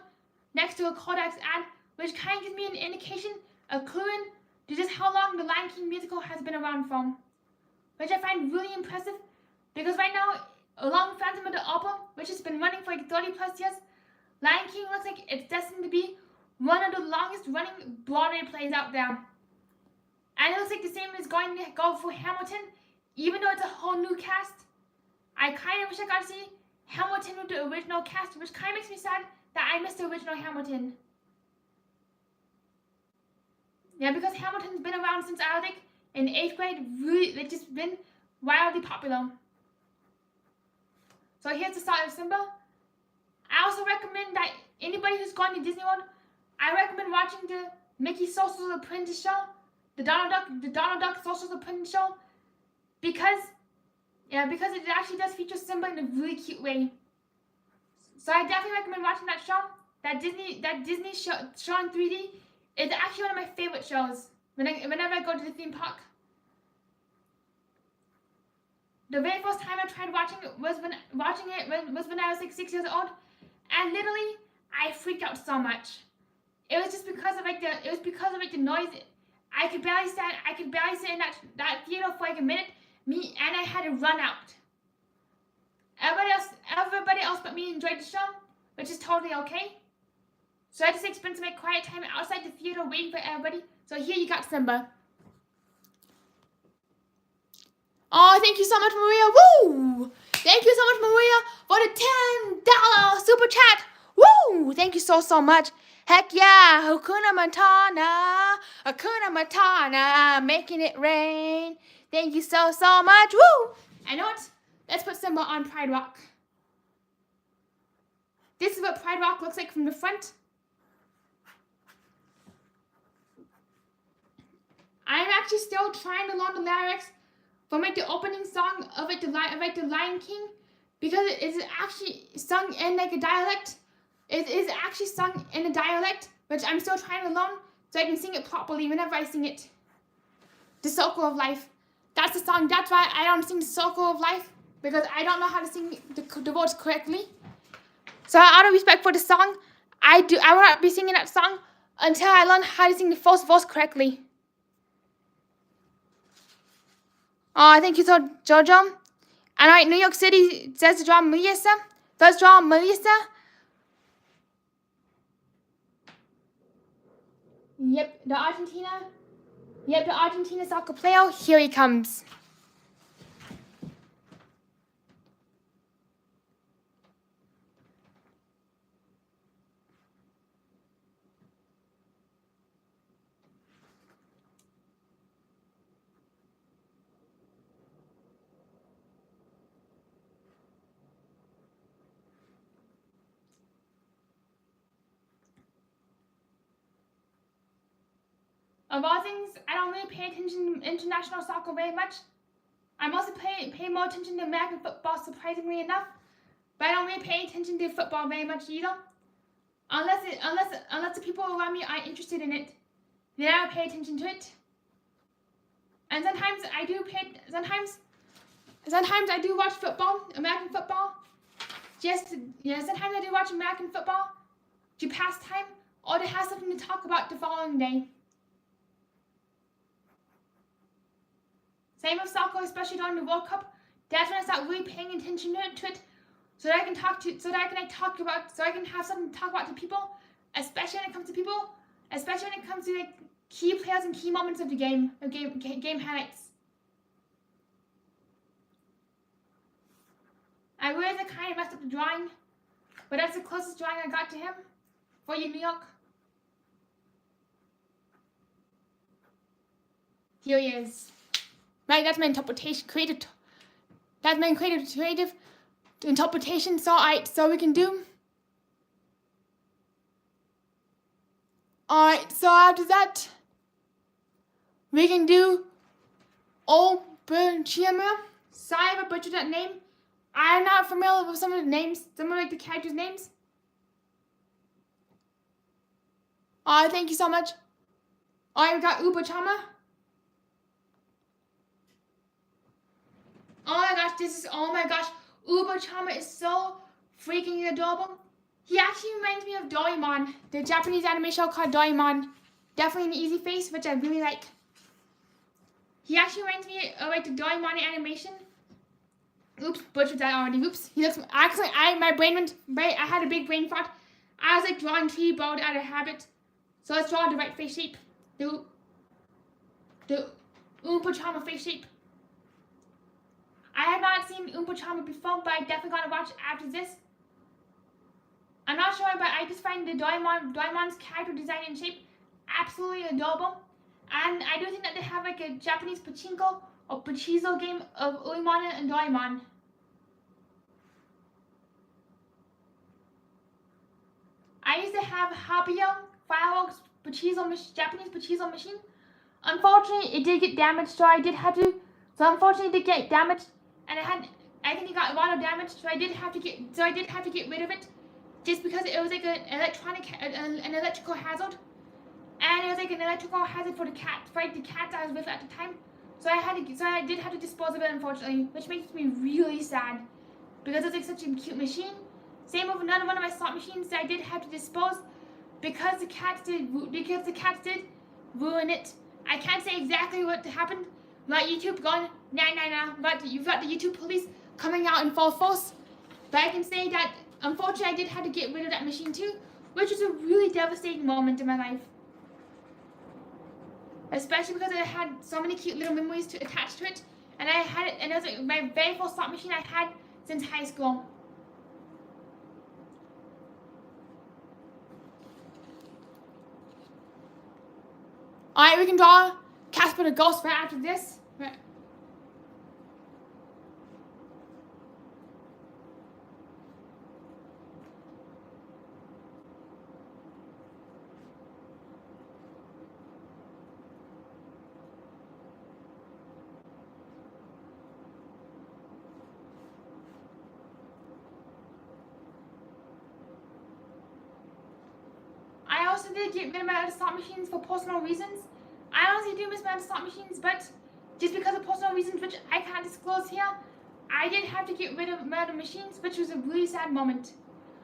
next to a Kodak's ad, which kind of gives me an indication, a clue in to just how long the Lion King musical has been around from, which I find really impressive, because right now, along Phantom of the Opera, which has been running for like 30 plus years, Lion King looks like it's destined to be one of the longest running Broadway plays out there. And it looks like the same is going to go for Hamilton, even though it's a whole new cast. I kind of wish I got to see Hamilton with the original cast, which kind of makes me sad that I missed the original Hamilton. Yeah, because Hamilton's been around since I was like in 8th grade. Really, it's just been wildly popular. So here's the start of Simba. I also recommend that anybody who's gone to Disney World, I recommend watching the Mickey Sorcerer's Apprentice show, the Donald Duck Sorcerer's Apprentice show, because it actually does feature Simba in a really cute way. So I definitely recommend watching that show. That Disney show in 3D is actually one of my favorite shows whenever I go to the theme park. The very first time I tried watching it was when I was like 6 years old, and literally I freaked out so much. It was just because of the noise. I could barely sit in that theater for like a minute. And I had to run out. Everybody else but me enjoyed the show, which is totally okay. So I just spent some quiet time outside the theater waiting for everybody. So here you got Simba. Oh, thank you so much, Maria. Woo! Thank you so much, Maria, for the $10 super chat. Woo! Thank you so much. Heck yeah, Hakuna Matata, Hakuna Matata, making it rain. Thank you so much. Woo! I know what? Let's put Simba on Pride Rock. This is what Pride Rock looks like from the front. I'm actually still trying to learn the lyrics from the opening song of the Lion King, because it is actually sung in a dialect. It is actually sung in a dialect, which I'm still trying to learn so I can sing it properly whenever I sing it. The Circle of Life. That's the song. That's why I don't sing the Circle of Life, because I don't know how to sing the words correctly. So out of respect for the song, I will not be singing that song until I learn how to sing the first verse correctly. Oh, thank you so, Jojo. And alright, New York City says to draw Melissa. Let's draw Melissa. Yep, the Argentina soccer player. Here he comes. Of all things, I don't really pay attention to international soccer very much. I'm also pay more attention to American football, surprisingly enough. But I don't really pay attention to football very much either. Unless the people around me are interested in it, then I'll pay attention to it. And sometimes I do watch football, American football. Sometimes I do watch American football to pass time or to have something to talk about the following day. Same with soccer, especially during the World Cup. That's when I start really paying attention to it, so that I can have something to talk about to people, especially when it comes to key players and key moments of the game highlights. I realize I kind of messed up the drawing, but that's the closest drawing I got to him for you, New York. Here he is. Right, that's my interpretation, creative interpretation. So we can do. Alright, so after that, we can do Oberchima. Sorry if I butchered that name. I'm not familiar with some of the names, some of the characters' names. Alright, thank you so much. Alright, we got Uberchama. Oh my gosh, Uberchama is so freaking adorable. He actually reminds me of Doraemon, the Japanese anime show called Doraemon. Definitely an easy face, which I really like. He actually reminds me of the Doraemon animation. Oops, butchered that already. Oops. He looks actually. I had a big brain fart. I was drawing tree bird out of habit. So let's draw the right face shape. The Uberchama face shape. I have not seen Uberchama before, but I definitely gotta watch after this. I'm not sure, but I just find the Doraemon's character design and shape absolutely adorable. And I do think that they have a Japanese pachinko or pachizo game of Uemon and Doraemon. I used to have Habio Fireworks Japanese pachizo machine. Unfortunately, it did get damaged, so I did have to. Unfortunately, it did get damaged, and I think it got a lot of damage, so I did have to get rid of it, just because it was an electrical hazard, and it was an electrical hazard for the cats I was with at the time. So I did have to dispose of it, unfortunately, which makes me really sad, because it's such a cute machine. Same with another one of my slot machines that I did have to dispose, because the cats did ruin it. I can't say exactly what happened. But YouTube gone, nah. But you've got the YouTube police coming out in full force. But I can say that unfortunately I did have to get rid of that machine too, which was a really devastating moment in my life. Especially because I had so many cute little memories to attach to it, and I had it, and it was like my very first slot machine I had since high school. Alright, we can draw Casper the Ghost right after this. Right. I also did get rid of my other slot machines for personal reasons. I honestly do miss my other slot machines, but just because of personal reasons, which I can't disclose here, I did have to get rid of my other machines, which was a really sad moment.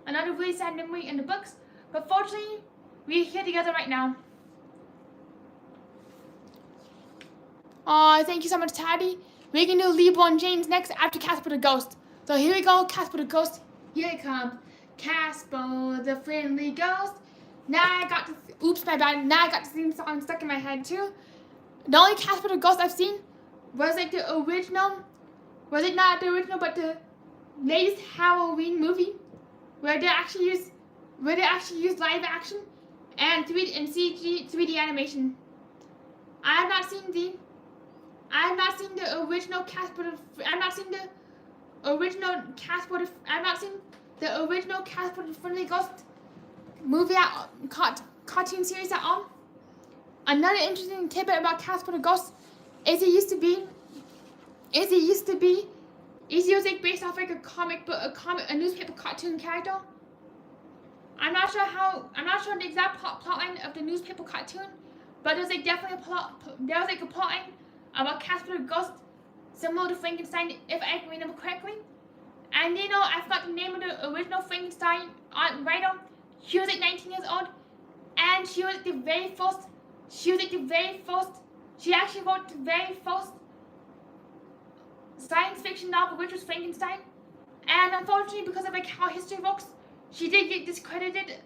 Another really sad memory in the books, but fortunately, we're here together right now. Thank you so much, Tabby. We can do LeBron James next after Casper the Ghost. So here we go, Casper the Ghost. Here it comes. Casper the friendly ghost. Now I got the, oops, my bad. Now I got the theme song stuck in my head too. The only Casper the Ghost I've seen was like the original, was it not the original, but the latest Halloween movie where they actually use live action and 3D and CG 3D animation. I have not seen the original Casper the Friendly Ghost movie cartoon series at all. Another interesting tidbit about Casper the Ghost is he was like based off like a newspaper cartoon character. I'm not sure the exact plotline of the newspaper cartoon, but there's like definitely a plotline about Casper the Ghost similar to Frankenstein, if I can remember correctly. And you know, I forgot the name of the original Frankenstein writer. She was like 19 years old, and she actually wrote the very first science fiction novel, which was Frankenstein. And unfortunately, because of like how history works, she did get discredited,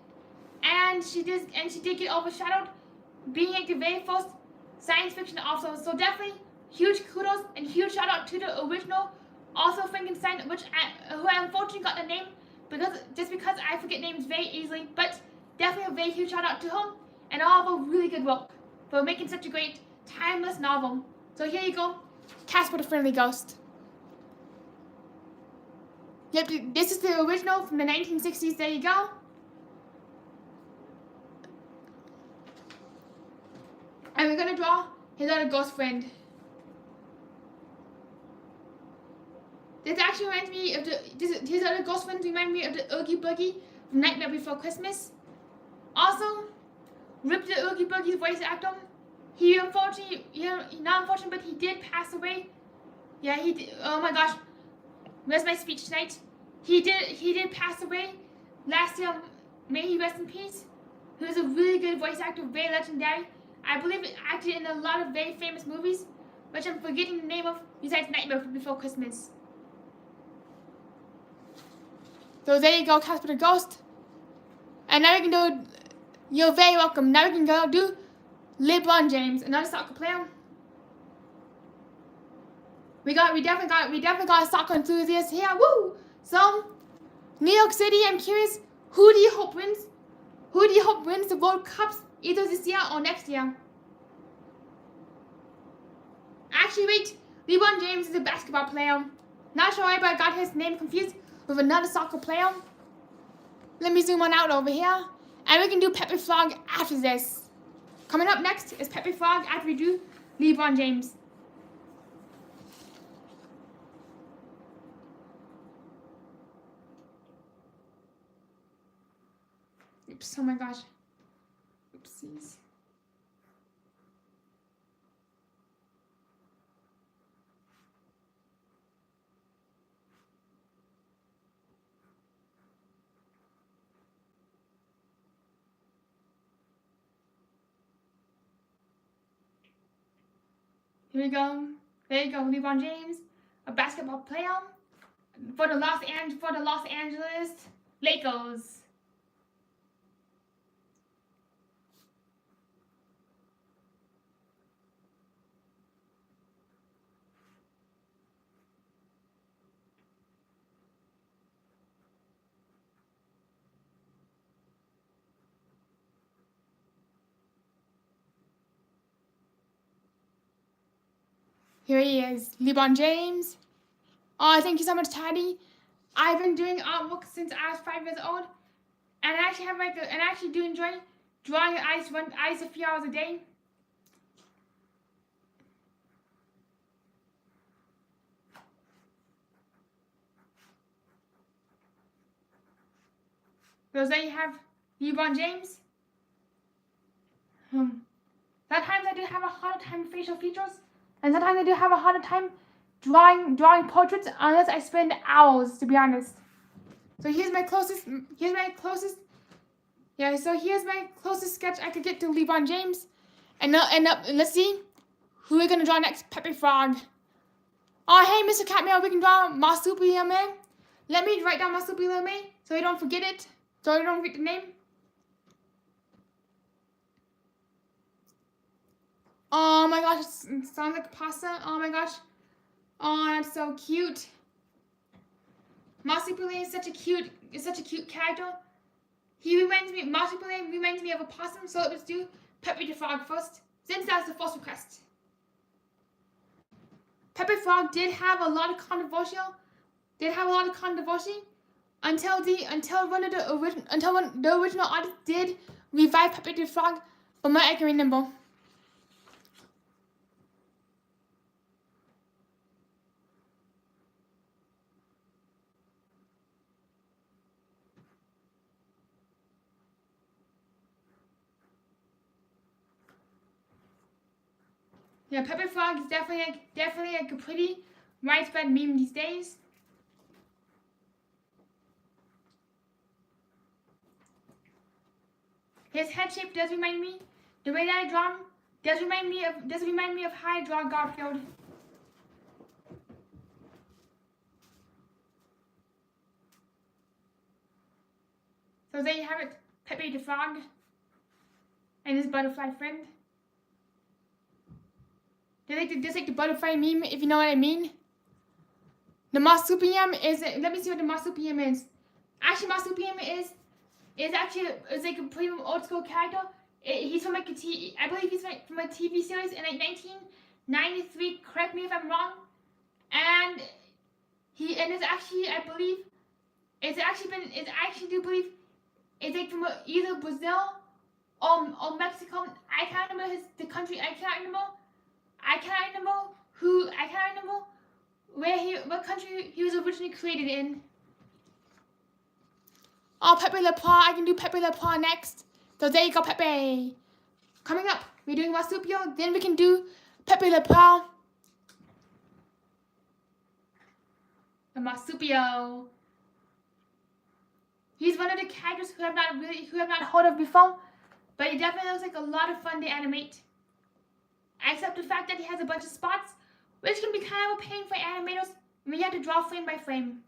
and she did get overshadowed being like the very first science fiction author. So definitely huge kudos and huge shout out to the original author Frankenstein, who I unfortunately got the name because I forget names very easily, but definitely a very huge shout out to him and all of a really good work for making such a great timeless novel. So here you go, Casper the Friendly Ghost. Yep, this is the original from the 1960s. There you go. And we're gonna draw his other ghost friend. This actually reminds me of his other ghost friends remind me of the Oogie Boogie from Nightmare Before Christmas. Also, Rip the Oogie Boogie's voice actor. He unfortunately, not unfortunately, but he did pass away. Yeah, he did. Oh my gosh, where's my speech tonight? He did pass away last year. May he rest in peace. He was a really good voice actor, very legendary. I believe it acted in a lot of very famous movies, which I'm forgetting the name of, besides Nightmare Before Christmas. So there you go, Casper the Ghost. And now we can do, you're very welcome. Now we can go do LeBron James, another soccer player. We definitely got a soccer enthusiast here. Woo! So, New York City, I'm curious, who do you hope wins? Who do you hope wins the World Cups either this year or next year? Actually, wait. LeBron James is a basketball player. Not sure why, but I got his name confused with another soccer player. Let me zoom on out over here. And we can do Pepe Frog after this. Coming up next is Pepe Frog after we do LeBron James. Oops, oh my gosh. Oopsies. Here we go. There you go, LeBron James, a basketball player for the Los Angeles Lakers. Here he is, LeBron James. Oh, thank you so much, Taddy. I've been doing artwork since I was 5 years old, and I actually do enjoy drawing ice a few hours a day. So there you have LeBron James. Sometimes I do have a harder time with facial features, and sometimes I do have a harder time drawing portraits unless I spend hours, to be honest. So here's my closest sketch I could get to LeBron James. And let's see who we're gonna draw next. Pepe Frog. Oh, hey, Mr. Catmail, we can draw Marsupial Man. Let me write down Marsupial Man so you don't forget it. So you don't forget the name. Oh my gosh, it sounds like pasta. Oh my gosh. Oh, that's so cute. Marsupial is such a cute character. Marsupial reminds me of a possum, so let's do Pepe the Frog first, since that's the first request. Pepe Frog did have a lot of controversy until one of the original artists did revive Pepe the Frog, but my I can remember. Yeah, Pepe Frog is definitely like a pretty widespread meme these days. His head shape does remind me, the way that I draw him does remind me of how I draw Garfield. So there you have it, Pepe the Frog and his butterfly friend. Just like the butterfly meme, if you know what I mean. The marsupium is, let me see what the marsupium is. Actually, marsupium is like a pretty old school character. He's from like I believe he's from a TV series in like 1993. Correct me if I'm wrong. And it's actually like from either Brazil or Mexico. I can't remember the country. I can't remember what country he was originally created in. Oh, Pepe Le Pew. I can do Pepe Le Pew next. So there you go, Pepe. Coming up, we're doing Marsupial. Then we can do Pepe Le Pew. The Marsupial. He's one of the characters who have not heard of before, but he definitely looks like a lot of fun to animate. Except the fact that he has a bunch of spots, which can be kind of a pain for animators when you have to draw frame by frame.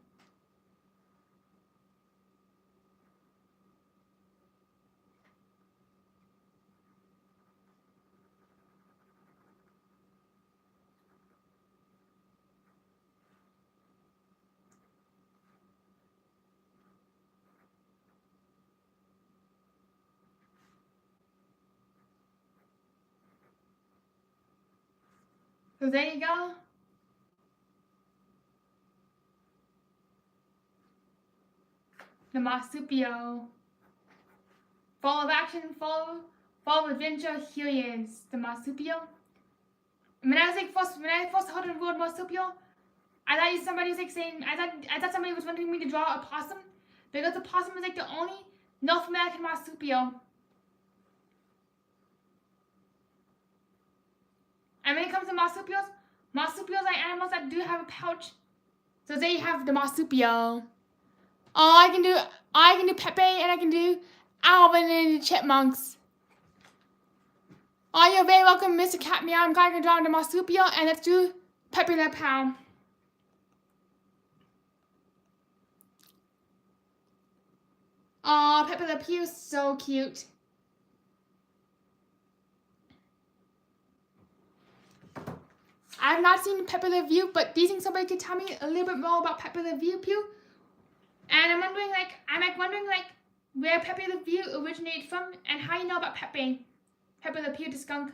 So there you go. The Marsupial. Full of action, full of adventure, here he is. The Marsupial. When I first heard the word Marsupial, I thought somebody was wanting me to draw a possum, because the possum is like the only North American marsupial. And when it comes to marsupials are animals that do have a pouch. So there you have the marsupial. Oh, I can do Pepe, and I can do Alvin and the Chipmunks. Oh, you're very welcome, Mr. Cat Meow. I'm going to draw the marsupial, and let's do Pepe Le Pew. Oh, Pepe Le Pew is so cute. I've not seen Pepe Le Pew, but do you think somebody could tell me a little bit more about Pepe Le Pew? And I'm wondering, where Pepe Le Pew originated from, and how you know about Pepe Le Pew the skunk.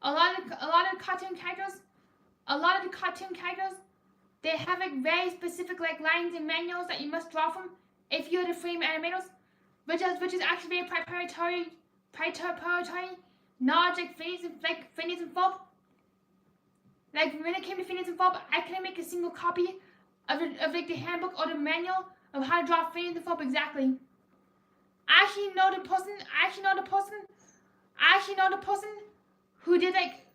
A lot of cartoon characters, they have like very specific like lines and manuals that you must draw from if you're the frame animators, which is actually very proprietary knowledge, like Phineas and Ferb. Like when it came to Phineas and Ferb, I couldn't make a single copy of like the handbook or the manual of how to draw Phineas and Ferb exactly. I actually know the person who did like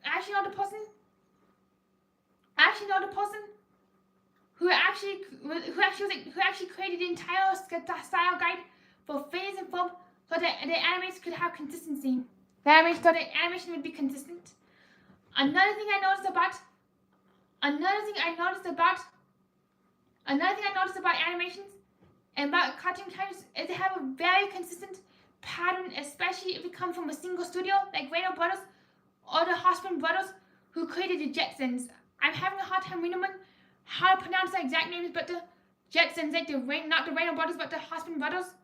who actually created the entire style guide for Phineas and Ferb so that the animation could have consistency. The animation would be consistent. Another thing I noticed about animations and about cartoon characters is they have a very consistent pattern, especially if it comes from a single studio like Rainer Brothers or the Hospen Brothers who created the Jetsons. I'm having a hard time remembering how to pronounce the exact names, but the Jetsons, like not the Rainer Brothers, but the Hospen Brothers.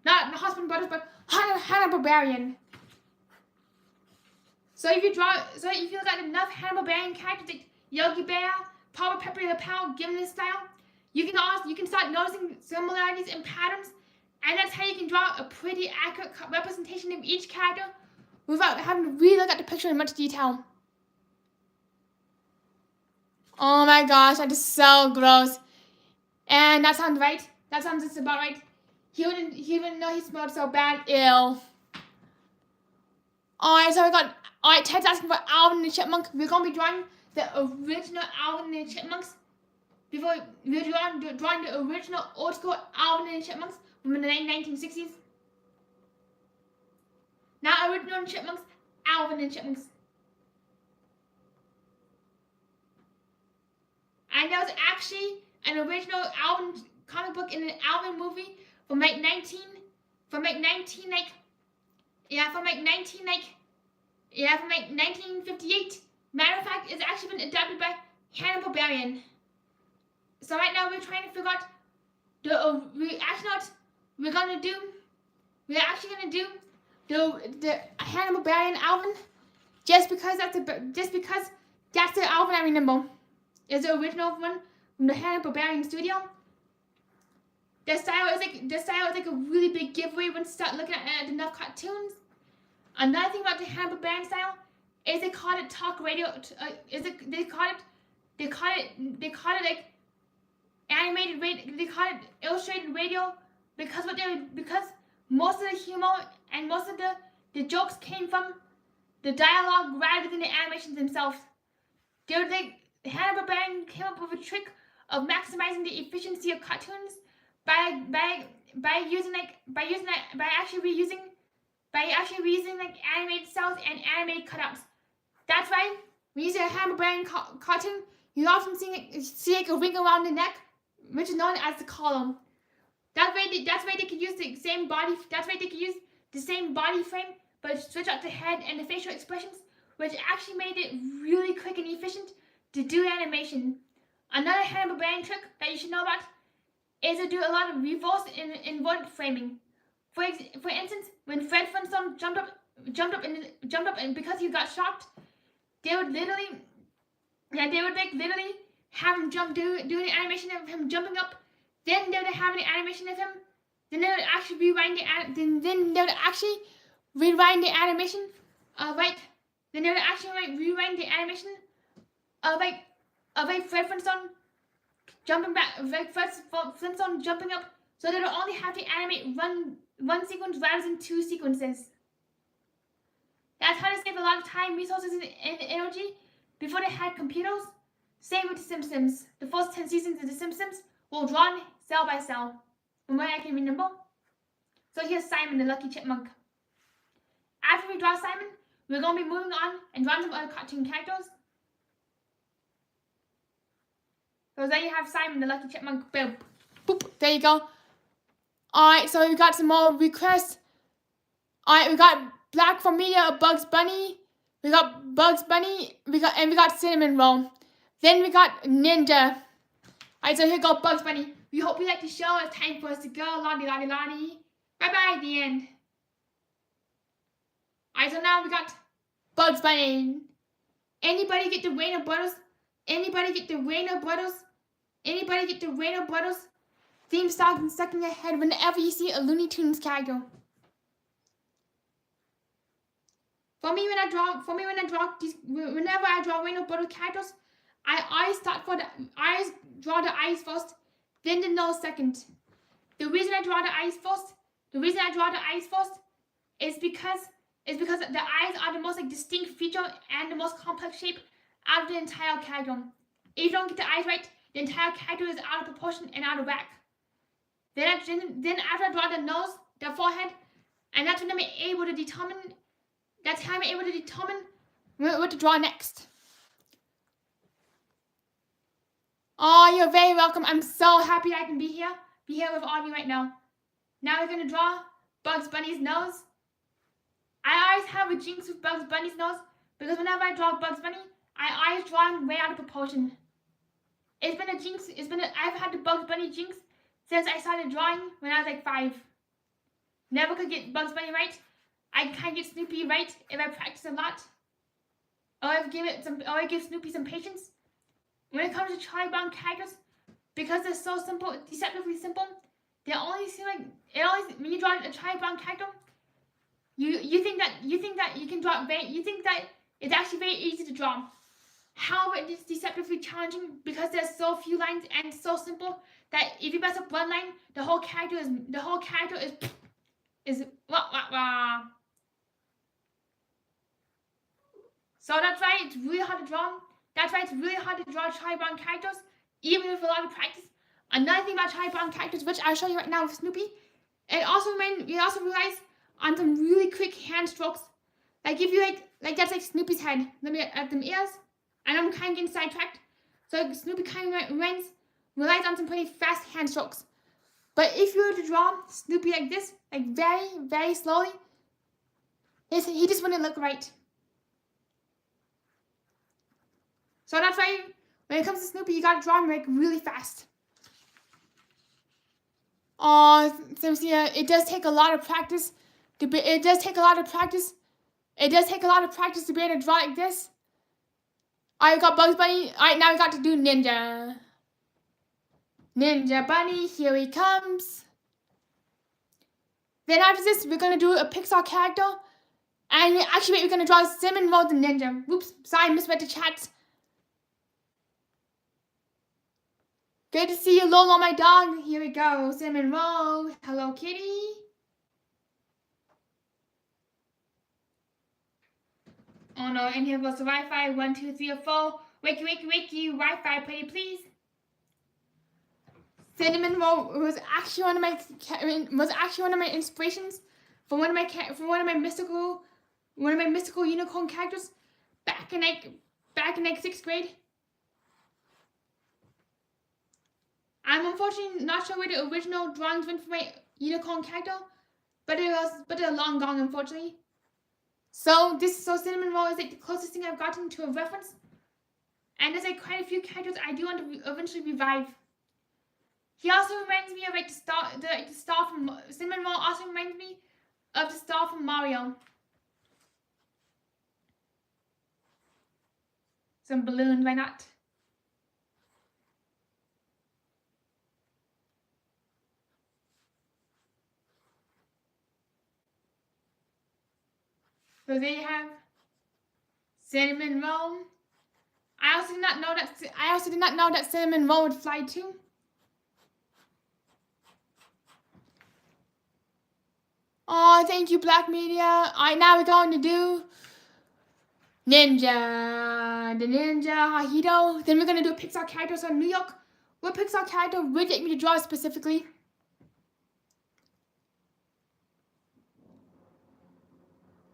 Not the Hospen Brothers, but Hanna-Barbarian. So if you look at enough Hanna-Barbarian characters like Yogi Bear, Papa Pepe Le Pew, Gimli style, you can start noticing similarities and patterns, and that's how you can draw a pretty accurate representation of each character without having to really look at the picture in much detail. Oh my gosh, that is so gross. And that sounds right. That sounds just about right. He wouldn't know he smelled so bad. Ew. Alright, so alright, Ted's asking for Alvin and the Chipmunk. We're gonna be drawing the original Alvin and the Chipmunks. We're drawing the original old school Alvin and the Chipmunks from the 1960s. Not original Chipmunks, Alvin and Chipmunks. And there was actually an original Alvin comic book in an Alvin movie from 1958. Matter of fact, it's actually been adapted by Hanna-Barbarian. So right now we're trying to figure out we're actually gonna do the Hanna-Barbarian Alvin just because that's the Alvin I remember. Is the original one from the Hanna-Barbarian studio. The style is like a really big giveaway once you start looking at enough cartoons. Another thing about the Hanna-Barbarian style is they call it talk radio. They call it like animated radio. They call it illustrated radio because most of the humor and most of the jokes came from the dialogue rather than the animations themselves. Hanna-Barbarian came up with a trick of maximizing the efficiency of cartoons by actually reusing like animated cells and animated cutouts. That's why when you see a Hanna-Barbarian cartoon, you often see like a ring around the neck, which is known as the column. That's why they could use the same body. That's why they could use the same body frame, but switch out the head and the facial expressions, which actually made it really quick and efficient to do animation. Another Hanna-Barbarian trick that you should know about is to do a lot of reverse inverted framing. For instance, when Fred Flintstone jumped up and because he got shocked, they would literally have him do an animation of him jumping up. Then they would have an animation of him. Then they would actually rewind the animation. Then they would actually rewind the animation. Then they would actually rewind the animation of Fred Flintstone jumping back, Fred Flintstone jumping up, so they would only have to animate one sequence rather than two sequences. That's how they save a lot of time, resources, and energy before they had computers. Same with The Simpsons. The first 10 seasons of The Simpsons were drawn cell by cell, from what I can remember. So here's Simon the Lucky Chipmunk. After we draw Simon, we're going to be moving on and drawing some other cartoon characters. So there you have Simon the Lucky Chipmunk. Boom. Boop. There you go. Alright, so we got some more requests. Alright, we got Black for Media of Bugs Bunny. We got Bugs Bunny. We got Cinnamon Roll. Then we got Ninja. Alright, so here go Bugs Bunny. We hope you like the show. It's time for us to go. Lottie, lottie, lottie. Bye-bye at the end. Alright, so now we got Bugs Bunny. Anybody get the Rainer Brothers? Anybody get the Rainer Brothers? Anybody get the Rainer Brothers? Theme song stuck in your head whenever you see a Looney Tunes character. Whenever I draw Rainer Brothers characters, I always draw the eyes first, then the nose second. The reason I draw the eyes first is because the eyes are the most distinct feature and the most complex shape out of the entire character. If you don't get the eyes right, the entire character is out of proportion and out of whack. Then after I draw the nose, the forehead, and that's when I'm able to determine. That's how I'm able to determine what to draw next. Oh, you're very welcome. I'm so happy I can be here with all of you right now. Now we're gonna draw Bugs Bunny's nose. I always have a jinx with Bugs Bunny's nose because whenever I draw Bugs Bunny, I always draw him way out of proportion. It's been a jinx. I've had the Bugs Bunny jinx since I started drawing when I was like 5. Never could get Bugs Bunny right. I can't get Snoopy right if I practice a lot. Or I give Snoopy some patience. When it comes to Charlie Brown characters, because they're so simple, deceptively simple, they only seem like when you draw a Charlie Brown character, you think that you can draw you think that it's actually very easy to draw. However, it is deceptively challenging because there's so few lines and so simple that if you mess up one line, the whole character is wah wah wah. So that's why it's really hard to draw. That's why it's really hard to draw Charlie Brown characters, even with a lot of practice. Another thing about Charlie Brown characters, which I'll show you right now with Snoopy, you also realize on some really quick hand strokes. Like if you like that's like Snoopy's head. Let me add them ears, and I'm kind of getting sidetracked. So Snoopy kind of relies on some pretty fast hand strokes. But if you were to draw Snoopy like this, like very, very slowly, he just wouldn't look right. So that's why when it comes to Snoopy, you gotta draw him like really fast. It does take a lot of practice. It does take a lot of practice to be able to draw like this. Alright, we got Bugs Bunny. Alright, now we got to do Ninja. Ninja Bunny, here he comes. Then after this, we're gonna do a Pixar character. And we're gonna draw Cinnamon Roll the Ninja. Whoops, sorry, misread the chat. Good to see you, Lolo, my dog. Here we go. Cinnamon Roll. Hello, kitty. Oh no, and here goes the Wi-Fi. 1, 2, 3, or 4. Wakey, wakey, wakey. Wi-Fi, pretty please. Cinnamon Roll was actually one of my inspirations for one of my mystical unicorn characters back in 6th grade. I'm unfortunately not sure where the original drawings went for my unicorn character, but they're long gone, unfortunately. So Cinnamon Roll is like the closest thing I've gotten to a reference, and there's like quite a few characters I do want to eventually revive. He also reminds me of like the star from Cinnamon Roll. Also reminds me of the star from Mario. Some balloons, why not? So there you have Cinnamon Roll. I also did not know that Cinnamon Roll would fly too. Oh, thank you, Black Media. Alright, now we're going to do Ninja. The Ninja Hahito. Then we're going to do a Pixar character. So New York, what Pixar character would you like me to draw specifically?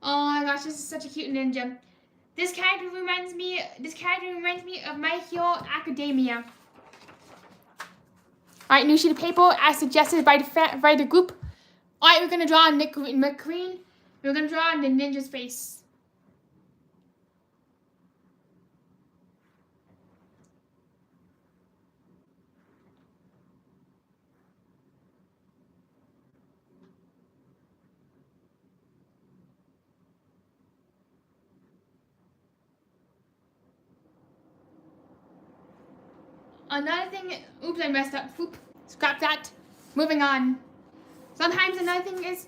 Oh my gosh, this is such a cute ninja. This character reminds me of My Hero Academia. Alright, new sheet of paper as suggested by the group. Alright, we're gonna draw Nick McQueen. We're gonna draw the ninja's face. Another thing, oops, I messed up. Oop, scrap that. Moving on. Sometimes another thing is,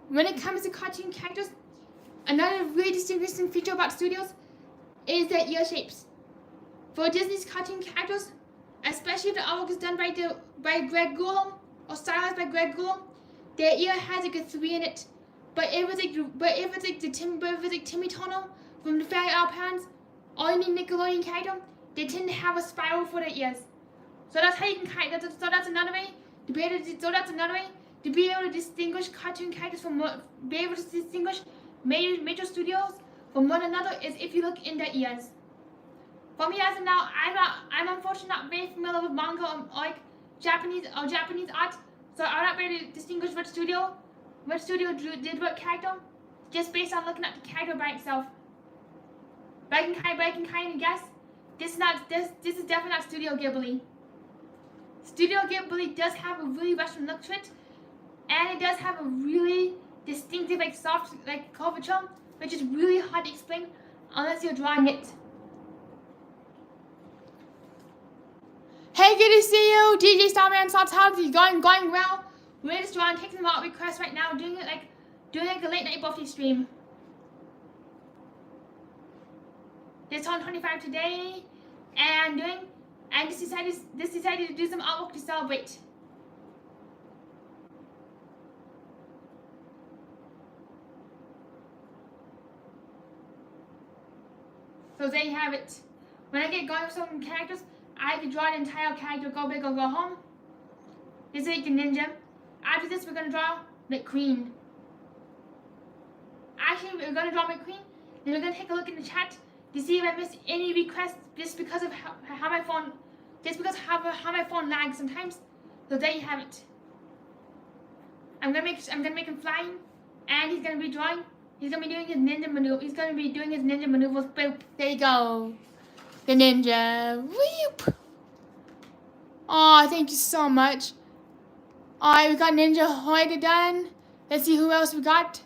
when it comes to cartoon characters, another really distinguishing feature about studios is their ear shapes. For Disney's cartoon characters, especially if the artwork is done by Greg Goulon or stylized by Greg Goulon, their ear has like a 3 in it. But if it's like Timmy Turner from the Fairy Odd Parents or any Nickelodeon character, they tend to have a spiral for their ears. So that's how you can that's another way to be able to distinguish cartoon characters from major studios from one another is if you look in their ears. For me as of now, I'm unfortunately not very familiar with manga or like Japanese art, so I'm not able to distinguish which studio did what character, just based on looking at the character by itself. But I can kind of guess. This is definitely not Studio Ghibli. Studio Ghibli does have a really Western look to it, and it does have a really distinctive, like soft, like curvature, which is really hard to explain unless you're drawing it. Hey, good to see you, DJ Starman. How's it going well? We're just drawing, taking some art requests right now, doing like a late night birthday stream. Just turned 25 today, and just decided to do some artwork to celebrate. So there you have it. When I get going with some characters, I can draw an entire character, go big or go home. This is like the ninja. After this, we're gonna draw McQueen. Actually, we're gonna draw McQueen, then we're gonna take a look in the chat to see if I missed any requests just because of how my phone lags sometimes. So there you have it. I'm gonna make him flying, and he's gonna be drawing. He's gonna be doing his ninja maneuver. He's gonna be doing his ninja maneuvers. Boop. There you go. The ninja. Whoop. Oh, thank you so much. Alright, we got Ninja Hoida done. Let's see who else we got.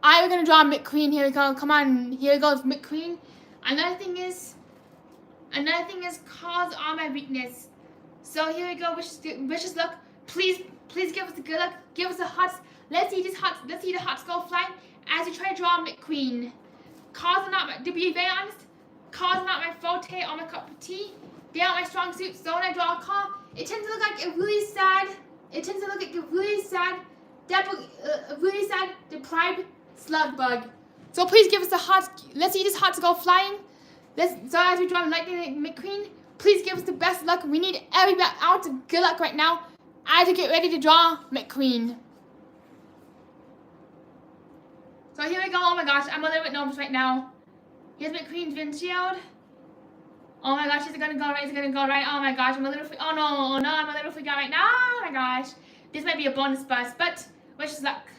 Alright, we're gonna draw McQueen. Here we go. Come on. Here we go with McQueen. Another thing is cause are my weakness. So here we go. Vicious luck. Please give us the good luck. Give us the hearts. Let's see the hearts go flying as we try to draw McQueen. Cause are not, to be very honest, cause are not my forte or my cup of tea. They are my strong suits. So when I draw a car, it tends to look like a really sad, deprived slug bug. So please give us the hearts. Let's see these hearts go flying. So as we draw Lightning McQueen, please give us the best luck. We need every ounce of good luck right now as we get ready to draw McQueen. So here we go. Oh my gosh, I'm a little bit nervous right now. Here's McQueen's windshield. Oh my gosh, is it gonna go right? Is it gonna go right? Oh my gosh, I'm a little I'm a little freaked out right now. Oh my gosh. This might be a bonus bust, but wish us luck.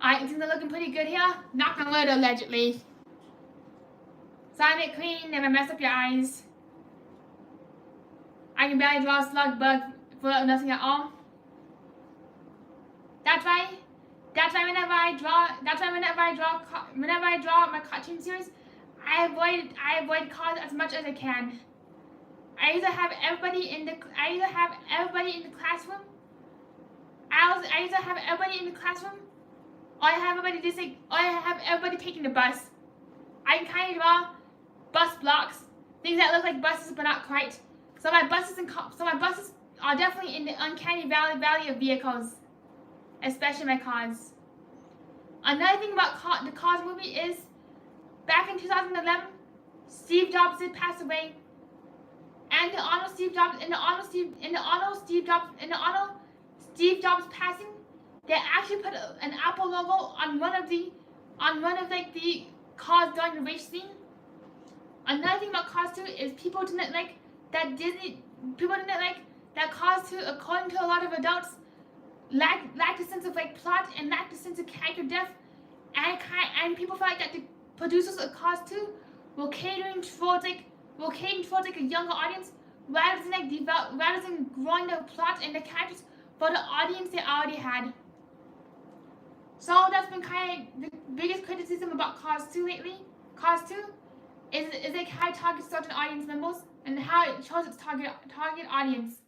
Alright, things are looking pretty good here. Knock on wood, allegedly. Sorry, McQueen, never mess up your eyes. I can barely draw a slug bug for nothing at all. That's why whenever I draw my cartoon series, I avoid cars as much as I can. I either have everybody in the classroom. Or I have everybody taking the bus. I can kind of draw bus blocks, things that look like buses but not quite. So my buses are definitely in the uncanny valley of vehicles, especially my cars. Another thing about the Cars movie is, back in 2011, Steve Jobs did pass away, and in the honor Steve Jobs passing, they actually put an Apple logo on one of the like the cars during the race scene. Another thing about Cars 2 is people didn't like that people didn't like that Cars 2, according to a lot of adults, lacked a sense of like plot and lacked a sense of character depth, and people felt like that the producers of Cars 2 were catering towards like a younger audience rather than growing the plot and the characters for the audience they already had. So that's been kind of the biggest criticism about Cars 2 lately. Cars 2 is like how it targets certain audience members and how it shows its target audience.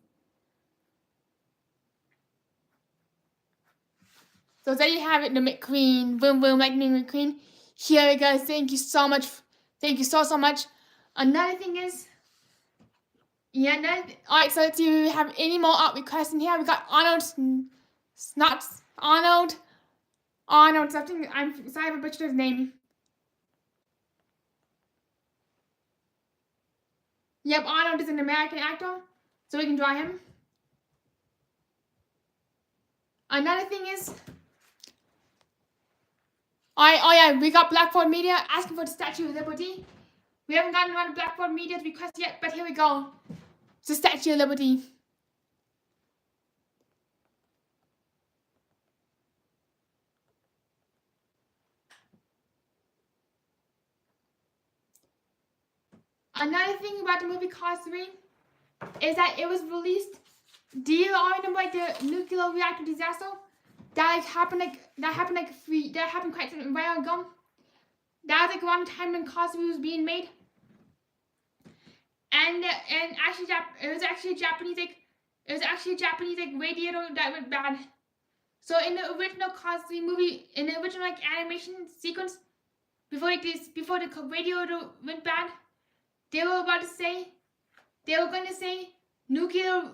So there you have it, the McQueen. Boom boom, Lightning McQueen. Here we go. Thank you so much. Thank you so much. Another thing is, alright, so let's see if we have any more art requests in here. We got Arnold something. I'm sorry if I butchered his name. Yep, Arnold is an American actor, so we can draw him. Another thing is, we got Blackboard Media asking for the Statue of Liberty. We haven't gotten one of Blackboard Media's request yet, but here we go. It's the Statue of Liberty. Another thing about the movie Cars 3 is that it was released. Do you all remember like the nuclear reactor disaster that happened quite some while ago? That was like around the time when Cars 3 was being made, and actually it was actually a Japanese radiator that went bad. So in the original Cars 3 movie, in the original like animation sequence, before the radiator went bad, they were going to say nuclear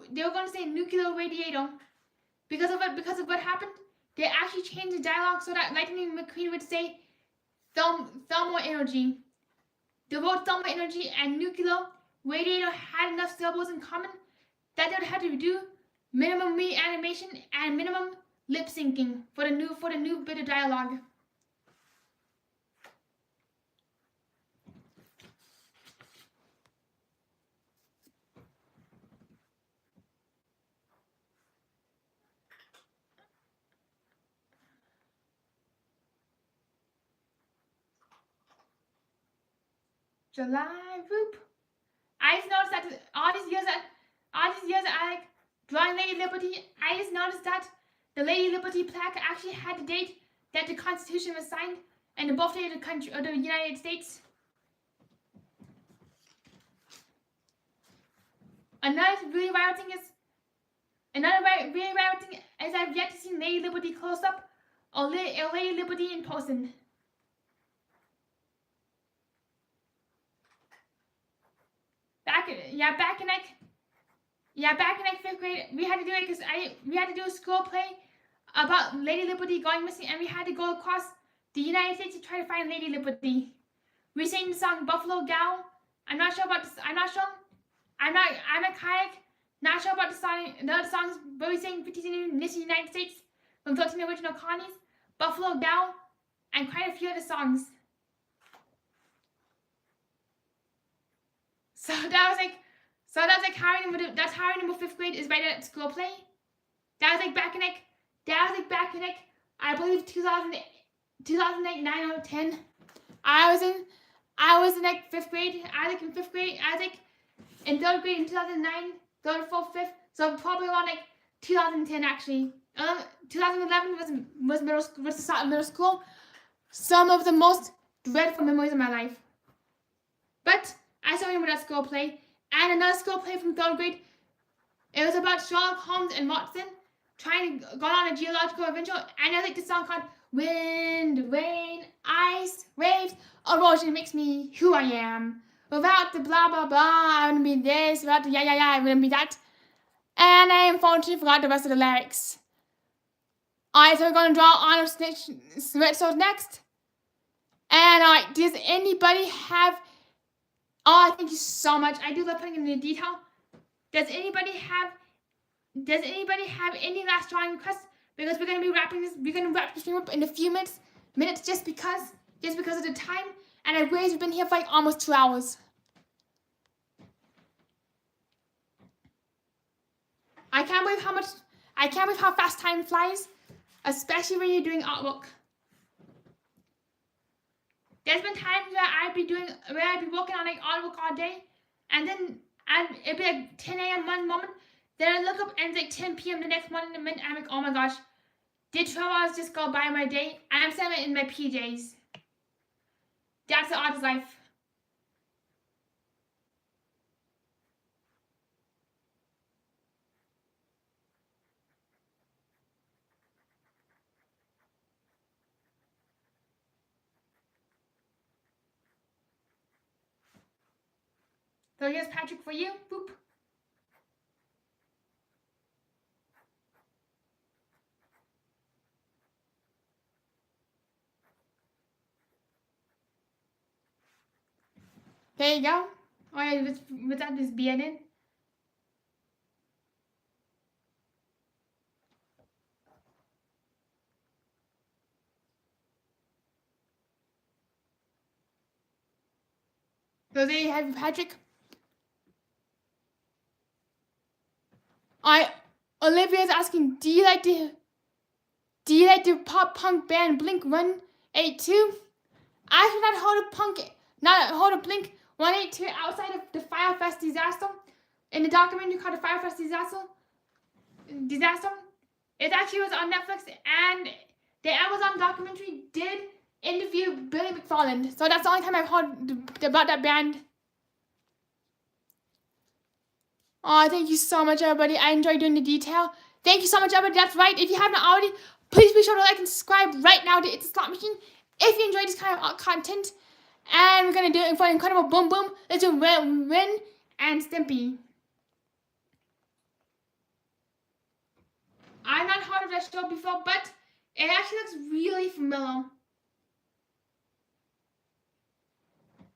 radiator. Because of what happened, they actually changed the dialogue so that Lightning McQueen would say thermal energy. The word thermal energy and nuclear radiator had enough syllables in common that they would have to do minimum reanimation and minimum lip syncing for the new bit of dialogue. July, whoop. I just noticed that all these years that I like drawing Lady Liberty, I just noticed that the Lady Liberty plaque actually had the date that the Constitution was signed and the birthday of the United States. Another really wild thing is I've yet to see Lady Liberty close up or Lady Liberty in person. Back in 5th grade, we had to do a school play about Lady Liberty going missing, and we had to go across the United States to try to find Lady Liberty. We sang the song Buffalo Gal. I'm not sure about this. I'm a kayak. Not sure about the other songs, but we sang 50 Miss United States from 13 original colonies, Buffalo Gal, and quite a few other songs. So that's how I remember 5th grade is right at school play. That was back in I believe 2008, 9 or 10. I was in 5th grade. I was in 5th grade. I was in 3rd grade in 2009, 3rd, 4th, 5th. So probably around 2010 actually. 2011 was the start of middle school. Some of the most dreadful memories of my life. But I still remember that school play. And another school play from 3rd grade. It was about Sherlock Holmes and Watson trying to go on a geological adventure. And I the song called Wind, Rain, Ice, Waves, Erosion makes me who I am. Without the blah blah blah, I wouldn't be this. Without the yeah, I wouldn't be that. And I unfortunately forgot the rest of the lyrics. Alright, so we're going to draw Arnold Schwarzenegger next. And alright, does anybody have... Oh, thank you so much. I do love putting in the detail. Does anybody have any last drawing requests because we're gonna wrap the stream up in a few minutes just because of the time. And I realize we've been here for like almost 2 hours. I can't believe how fast time flies, especially when you're doing artwork. There's been times where I'd be working on like artwork all day, and then it'd be like 10 a.m. one moment, then I look up and it's like 10 p.m. the next morning, and I'm like, oh my gosh, did 12 hours just go by my day? And I'm sitting in my PJs. That's the artist life. So here's Patrick for you. Boop. There you go. Oh yeah, without this beard in. So there you have Patrick. Olivia's asking, do you like the pop punk band Blink-182? I should not hold a Blink-182 outside of the Firefest disaster. In the documentary called the Firefest disaster. It actually was on Netflix, and the Amazon documentary did interview Billy McFarland. So that's the only time I've heard about that band. Oh, thank you so much, everybody. I enjoyed doing the detail. Thank you so much, everybody. That's right. If you haven't already, please be sure to like and subscribe right now to It's a Slot Machine if you enjoy this kind of content. And we're going to do it for Incredible Boom Boom. Let's do Ren and Stimpy. I've not heard of that show before, but it actually looks really familiar.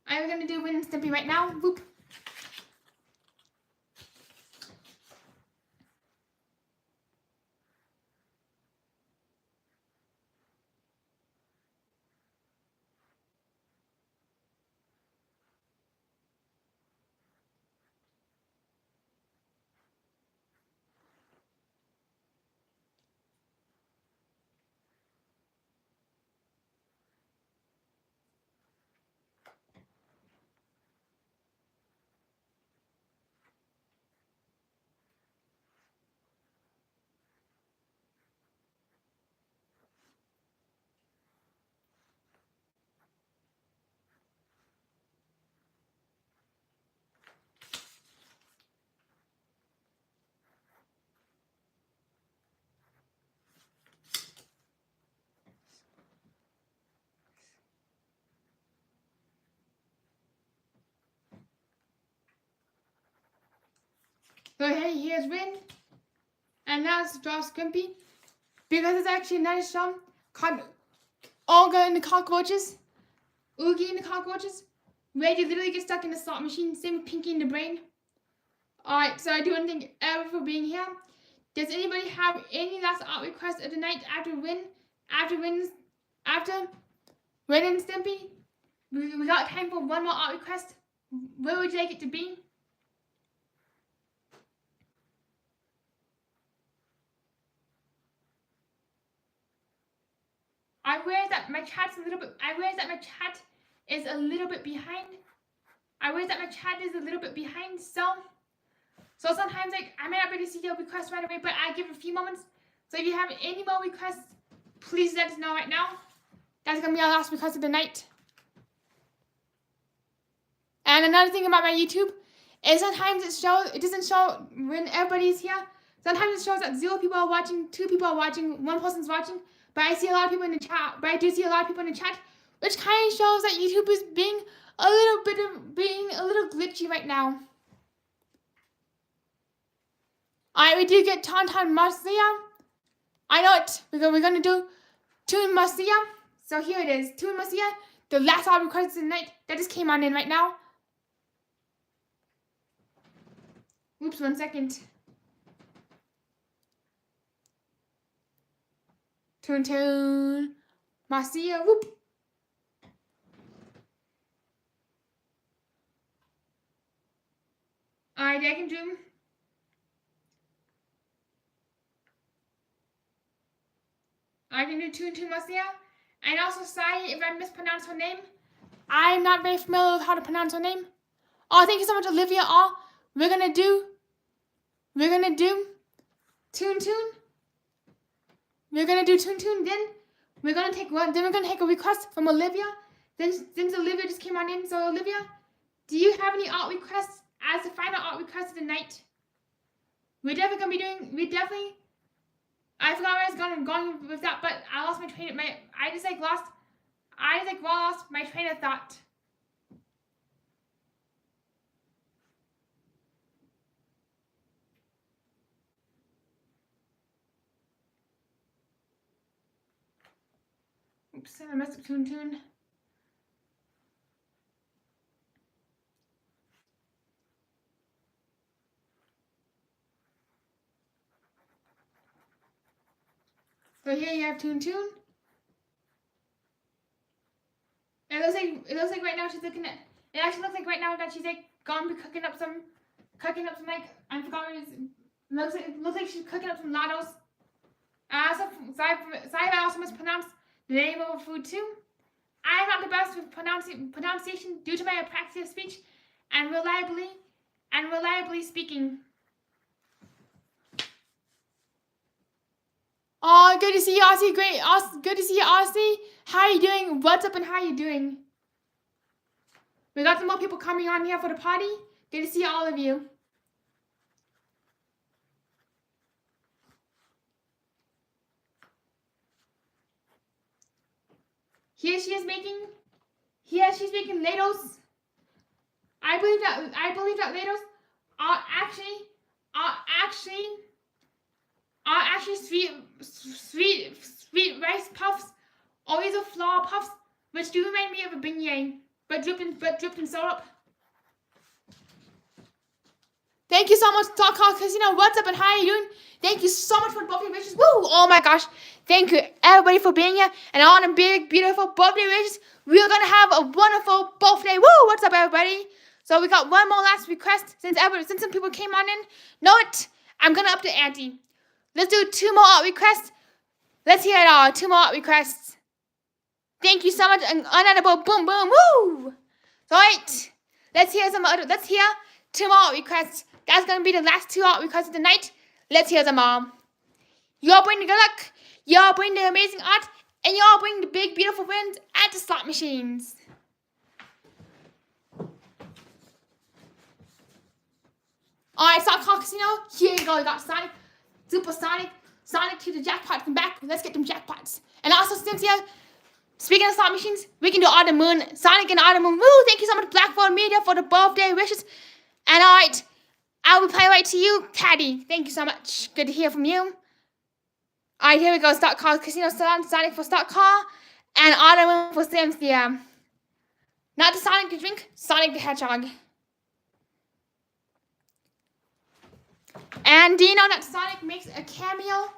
I'm going to do Ren and Stimpy right now. Whoop. So hey, here's Rin, and now let's draw Squimpy, because it's actually another show called Olga and the Cockroaches, Oogie and the Cockroaches, where you literally get stuck in the slot machine, same with Pinky in the Brain. Alright, so I do want to thank everyone for being here. Does anybody have any last art requests of the night after Rin and Stimpy? We got time for one more art request. Where would you like it to be? I realize that my chat is a little bit behind. So sometimes I may not be able to see your request right away, but I give it a few moments. So if you have any more requests, please let us know right now. That's gonna be our last request of the night. And another thing about my YouTube is sometimes it doesn't show when everybody's here. Sometimes it shows that 0 people are watching, 2 people are watching, 1 person's watching. But I see a lot of people in the chat. Which kind of shows that YouTube is being a little glitchy right now. Alright, we do get Tauntaun Marcia. I know it, because we're gonna do Toon Marcia. So here it is, Toon Marcia, the last art request of the night that just came on in right now. Oops, 1 second. Toon. Marcia, whoop. Alright, I can do. I can do Toon Marcia. And also, sorry if I mispronounce her name. I'm not very familiar with how to pronounce her name. Oh, thank you so much, Olivia. Oh, we're gonna do Toon. We're gonna do Toon. Then we're gonna take one. Then we're gonna take a request from Olivia. Then since Olivia just came on in, so Olivia, do you have any art requests as the final art request of the night? We're definitely gonna be doing. I forgot where I was going with that, but I lost my train. I just lost my train of thought. Oops, I messed up Toon. So here you have Toon. It looks like right now she's looking at. It actually looks like right now that she's gonna be cooking up some I forgot what it is. It looks like she's cooking up some lados. Sorry if I also mispronounced the name of her food too. I'm not the best with pronunciation due to my practice of speech and reliably speaking. Oh, good to see you, Aussie. Great. Good to see you, Aussie. How are you doing? What's up and how are you doing? We got some more people coming on here for the party. Good to see all of you. She's making ladles. I believe that ladles are actually sweet rice puffs, or either flour puffs, which do remind me of a beignet, but dripped in syrup. Thank you so much, Doc Casino. What's up and how are you doing? Thank you so much for birthday wishes. Woo! Oh my gosh. Thank you everybody for being here and on a big, beautiful birthday wishes. We're gonna have a wonderful birthday. Woo! What's up, everybody? So we got one more last request since some people came on in. Know it? I'm gonna up the ante. Let's do 2 more art requests. Let's hear it all. 2 more art requests. Thank you so much. Unedible boom boom woo! So right. Let's hear 2 more art requests. That's gonna be the last 2 art requests of the night. Let's hear them all. Y'all bring the good luck. Y'all bring the amazing art. And y'all bring the big, beautiful wins at the slot machines. Alright, Slot Casino. Here you go. We got Sonic, Super Sonic, Sonic to the jackpots and back. Let's get them jackpots. And also, Cynthia, speaking of slot machines, we can do Autumn Moon. Sonic and Autumn Moon. Woo! Thank you so much, Blackboard Media, for the birthday wishes. And alright, I will play right to you, Caddy. Thank you so much. Good to hear from you. Alright, here we go. Stock Car Casino Sonic for Stock Car. And Autumn Moon for Cynthia. Not the Sonic the drink, Sonic the Hedgehog. And do you know that Sonic makes a cameo?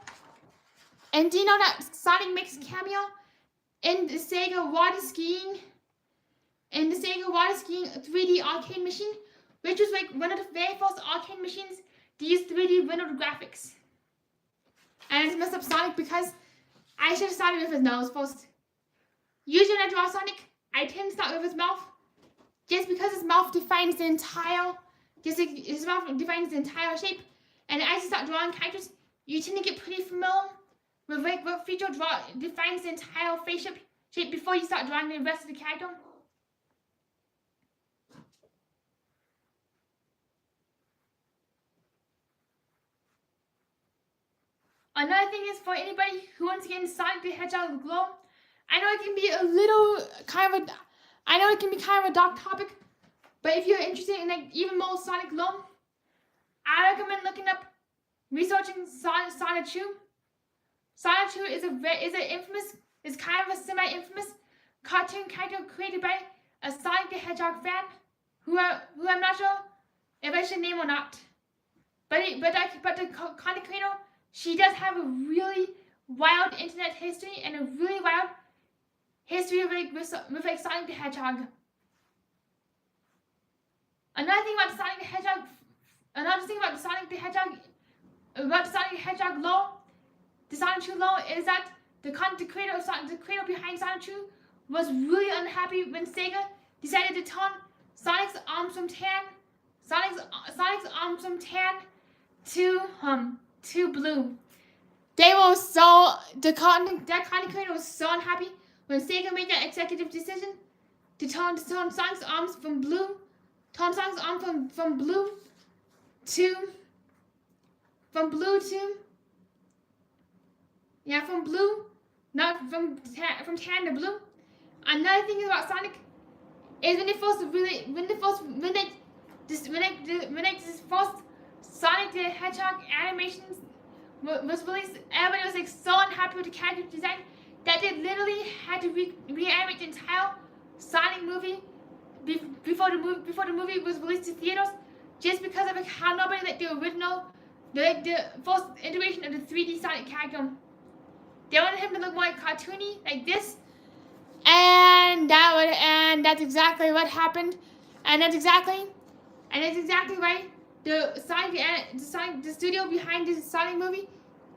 And do you know that Sonic makes a cameo in the Sega Water Skiing? In the Sega Water Skiing 3D arcade machine, which was like one of the very first arcade machines to use 3D rendered graphics. And I just messed up Sonic because I should have started with his nose first. Usually when I draw Sonic, I tend to start with his mouth, just because his mouth defines the entire shape. And as you start drawing characters, you tend to get pretty familiar with what feature defines the entire face shape before you start drawing the rest of the character. Another thing is, for anybody who wants to get in Sonic the Hedgehog glow, I know it can be kind of a dark topic, but if you're interested in even more Sonic glow, I recommend researching Sonic 2. Sonic 2 is kind of a semi-infamous cartoon character created by a Sonic the Hedgehog fan, who I'm not sure if I should name or not. But the content creator, she does have a really, wild internet history and a really wild history with Sonic the Hedgehog. Another thing about Sonic the Hedgehog lore, the Sonic 2 lore, is that the creator behind Sonic 2 was really unhappy when Sega decided to turn Sonic's arms from tan to blue. That content creator was so unhappy when Sega made that executive decision to turn Sonic's arms from blue from tan to blue. Another thing about Sonic is when they first Sonic the Hedgehog animations was released, everybody was like so unhappy with the character design that they literally had to reanimate the entire Sonic movie before the movie was released to theaters, just because of like how nobody liked the original, the first iteration of the 3D Sonic character. They wanted him to look more like cartoony, like this, and that's exactly what happened, and that's exactly right. The studio behind this Sonic movie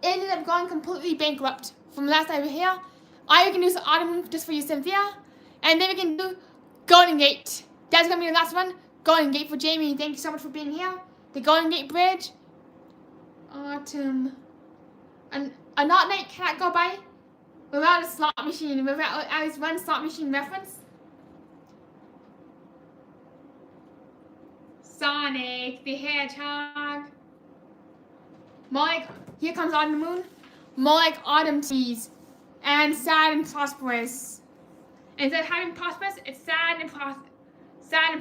ended up going completely bankrupt. From last I hear, all you can do is Autumn just for you, Cynthia, and then we can do Golden Gate. That's gonna be the last one. Golden Gate for Jamie. Thank you so much for being here. The Golden Gate Bridge. Autumn. A not night cannot go by without a slot machine, without at least one slot machine reference. Sonic the Hedgehog. More like, here comes Autumn Moon. More like autumn trees. And sad and prosperous. Instead of having prosperous, it's sad and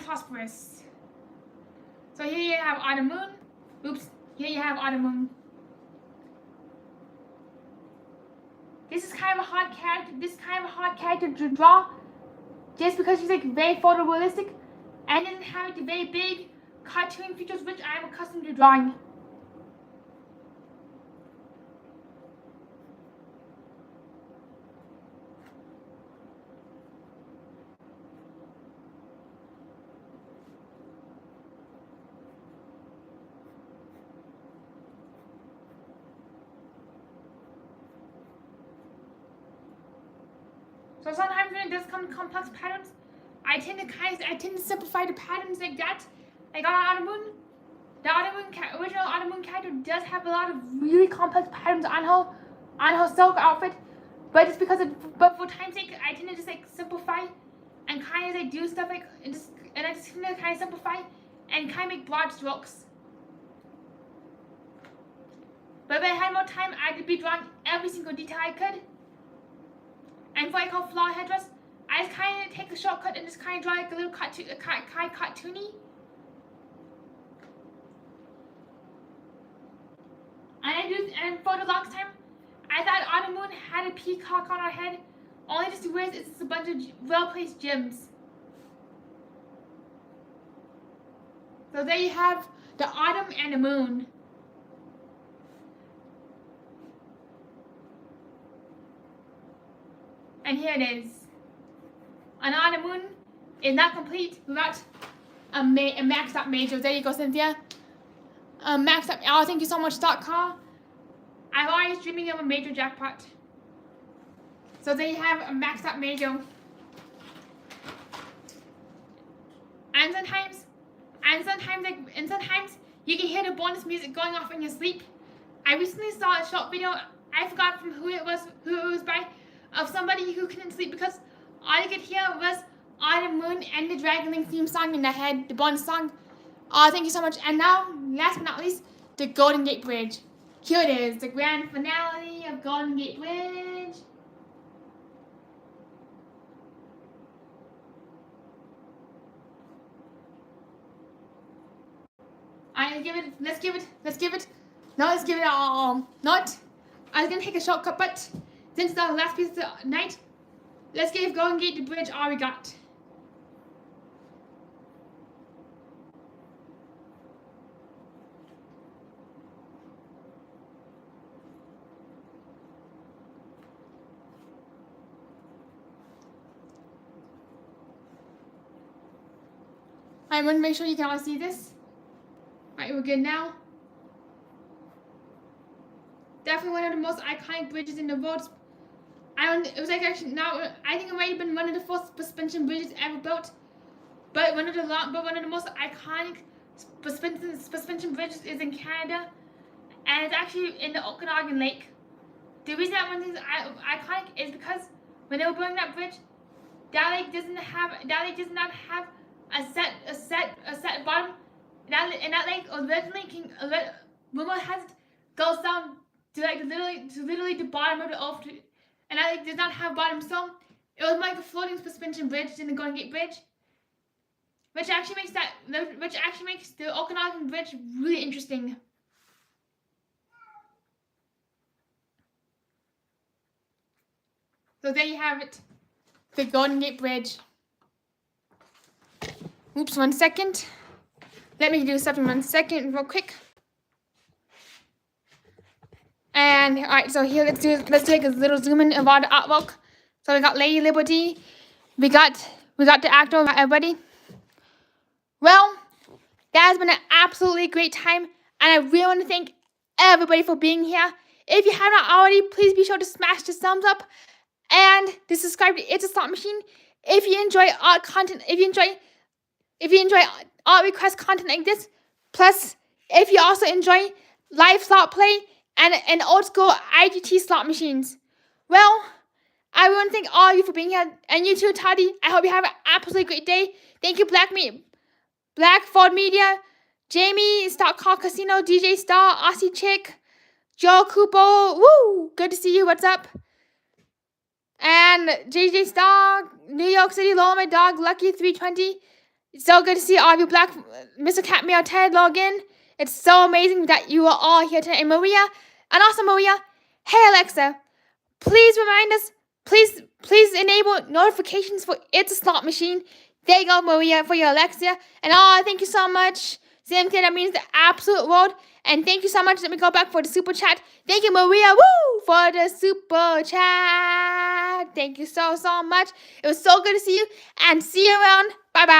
prosperous. So here you have Autumn Moon. Oops, here you have Autumn Moon. This is kind of a hard character to draw, just because she's like very photorealistic and doesn't have the very big cartoon features which I am accustomed to drawing. So sometimes when it does come to complex patterns, I tend to simplify the patterns like that. Like on Autumn Moon, the original Autumn Moon character does have a lot of really complex patterns on her silk outfit, but it's because but for time's sake, I tend to just like simplify and kind of like do stuff like and I just tend to kind of simplify and kind of make broad strokes. But if I had more time, I could be drawing every single detail I could. And for like her flower headdress, I just kind of take a shortcut and just kind of draw like a little cartoony. And for the longest time, I thought Autumn Moon had a peacock on her head, only just to realize it's just a bunch of well-placed gems. So there you have the autumn and the moon. And here it is. An Autumn Moon is not complete without a maxed out major. There you go, Cynthia. Maxed out. Oh, thank you so much, .com. I'm always dreaming of a major jackpot. So there you have a maxed out major. And sometimes you can hear the bonus music going off in your sleep. I recently saw a short video. I forgot from who it was by, of somebody who couldn't sleep because all you could hear was Autumn Moon and the Dragon Link theme song in their head, the bonus song. Thank you so much. And now, last but not least, the Golden Gate Bridge. Here it is, the grand finale of Golden Gate Bridge. Let's give it. No, let's give it not. I was gonna take a shortcut, but since it's the last piece of the night, let's give Golden Gate the Bridge all we got. I want to make sure you can all see this. Alright, we're good now. Definitely one of the most iconic bridges in the world. It was like actually now. I think it might have been one of the first suspension bridges ever built. But one of the most iconic suspension bridges is in Canada, and it's actually in the Okanagan Lake. The reason that one is iconic is because when they were building that bridge, that lake does not have a set bottom. That lake originally rumor has it goes down to literally the bottom of the earth, and that lake does not have bottom. So it was like a floating suspension bridge in the Golden Gate Bridge, which actually makes the Okanagan Bridge really interesting. So there you have it, the Golden Gate Bridge. Oops, 1 second. Let me do something 1 second real quick. And all right, so here let's do like a little zoom in of all the artwork. So we got Lady Liberty, we got the actor, everybody. Well, that has been an absolutely great time, and I really want to thank everybody for being here. If you have not already, please be sure to smash the thumbs up and to subscribe to It's a Slot Machine. If you enjoy art content, if you enjoy art request content like this, plus if you also enjoy live slot play and old school IGT slot machines, well, I want to thank all of you for being here, and you too, Toddy. I hope you have an absolutely great day. Thank you, Black Ford Media, Jamie, Stock Call Casino, DJ Star, Aussie Chick, Joe Cupo, woo, good to see you, what's up? And JJ Star, New York City, Lola, my dog, Lucky 320. It's so good to see all of you, Mr. Cat Meow Ted, login. It's so amazing that you are all here tonight. And Maria, hey Alexa, please remind us, please enable notifications for It's a Slot Machine. There you go, Maria, for your Alexa. And thank you so much, Cynthia. That means the absolute world. And thank you so much. Let me go back for the super chat. Thank you, Maria, for the super chat. Thank you so much. It was so good to see you, and see you around. Bye-bye.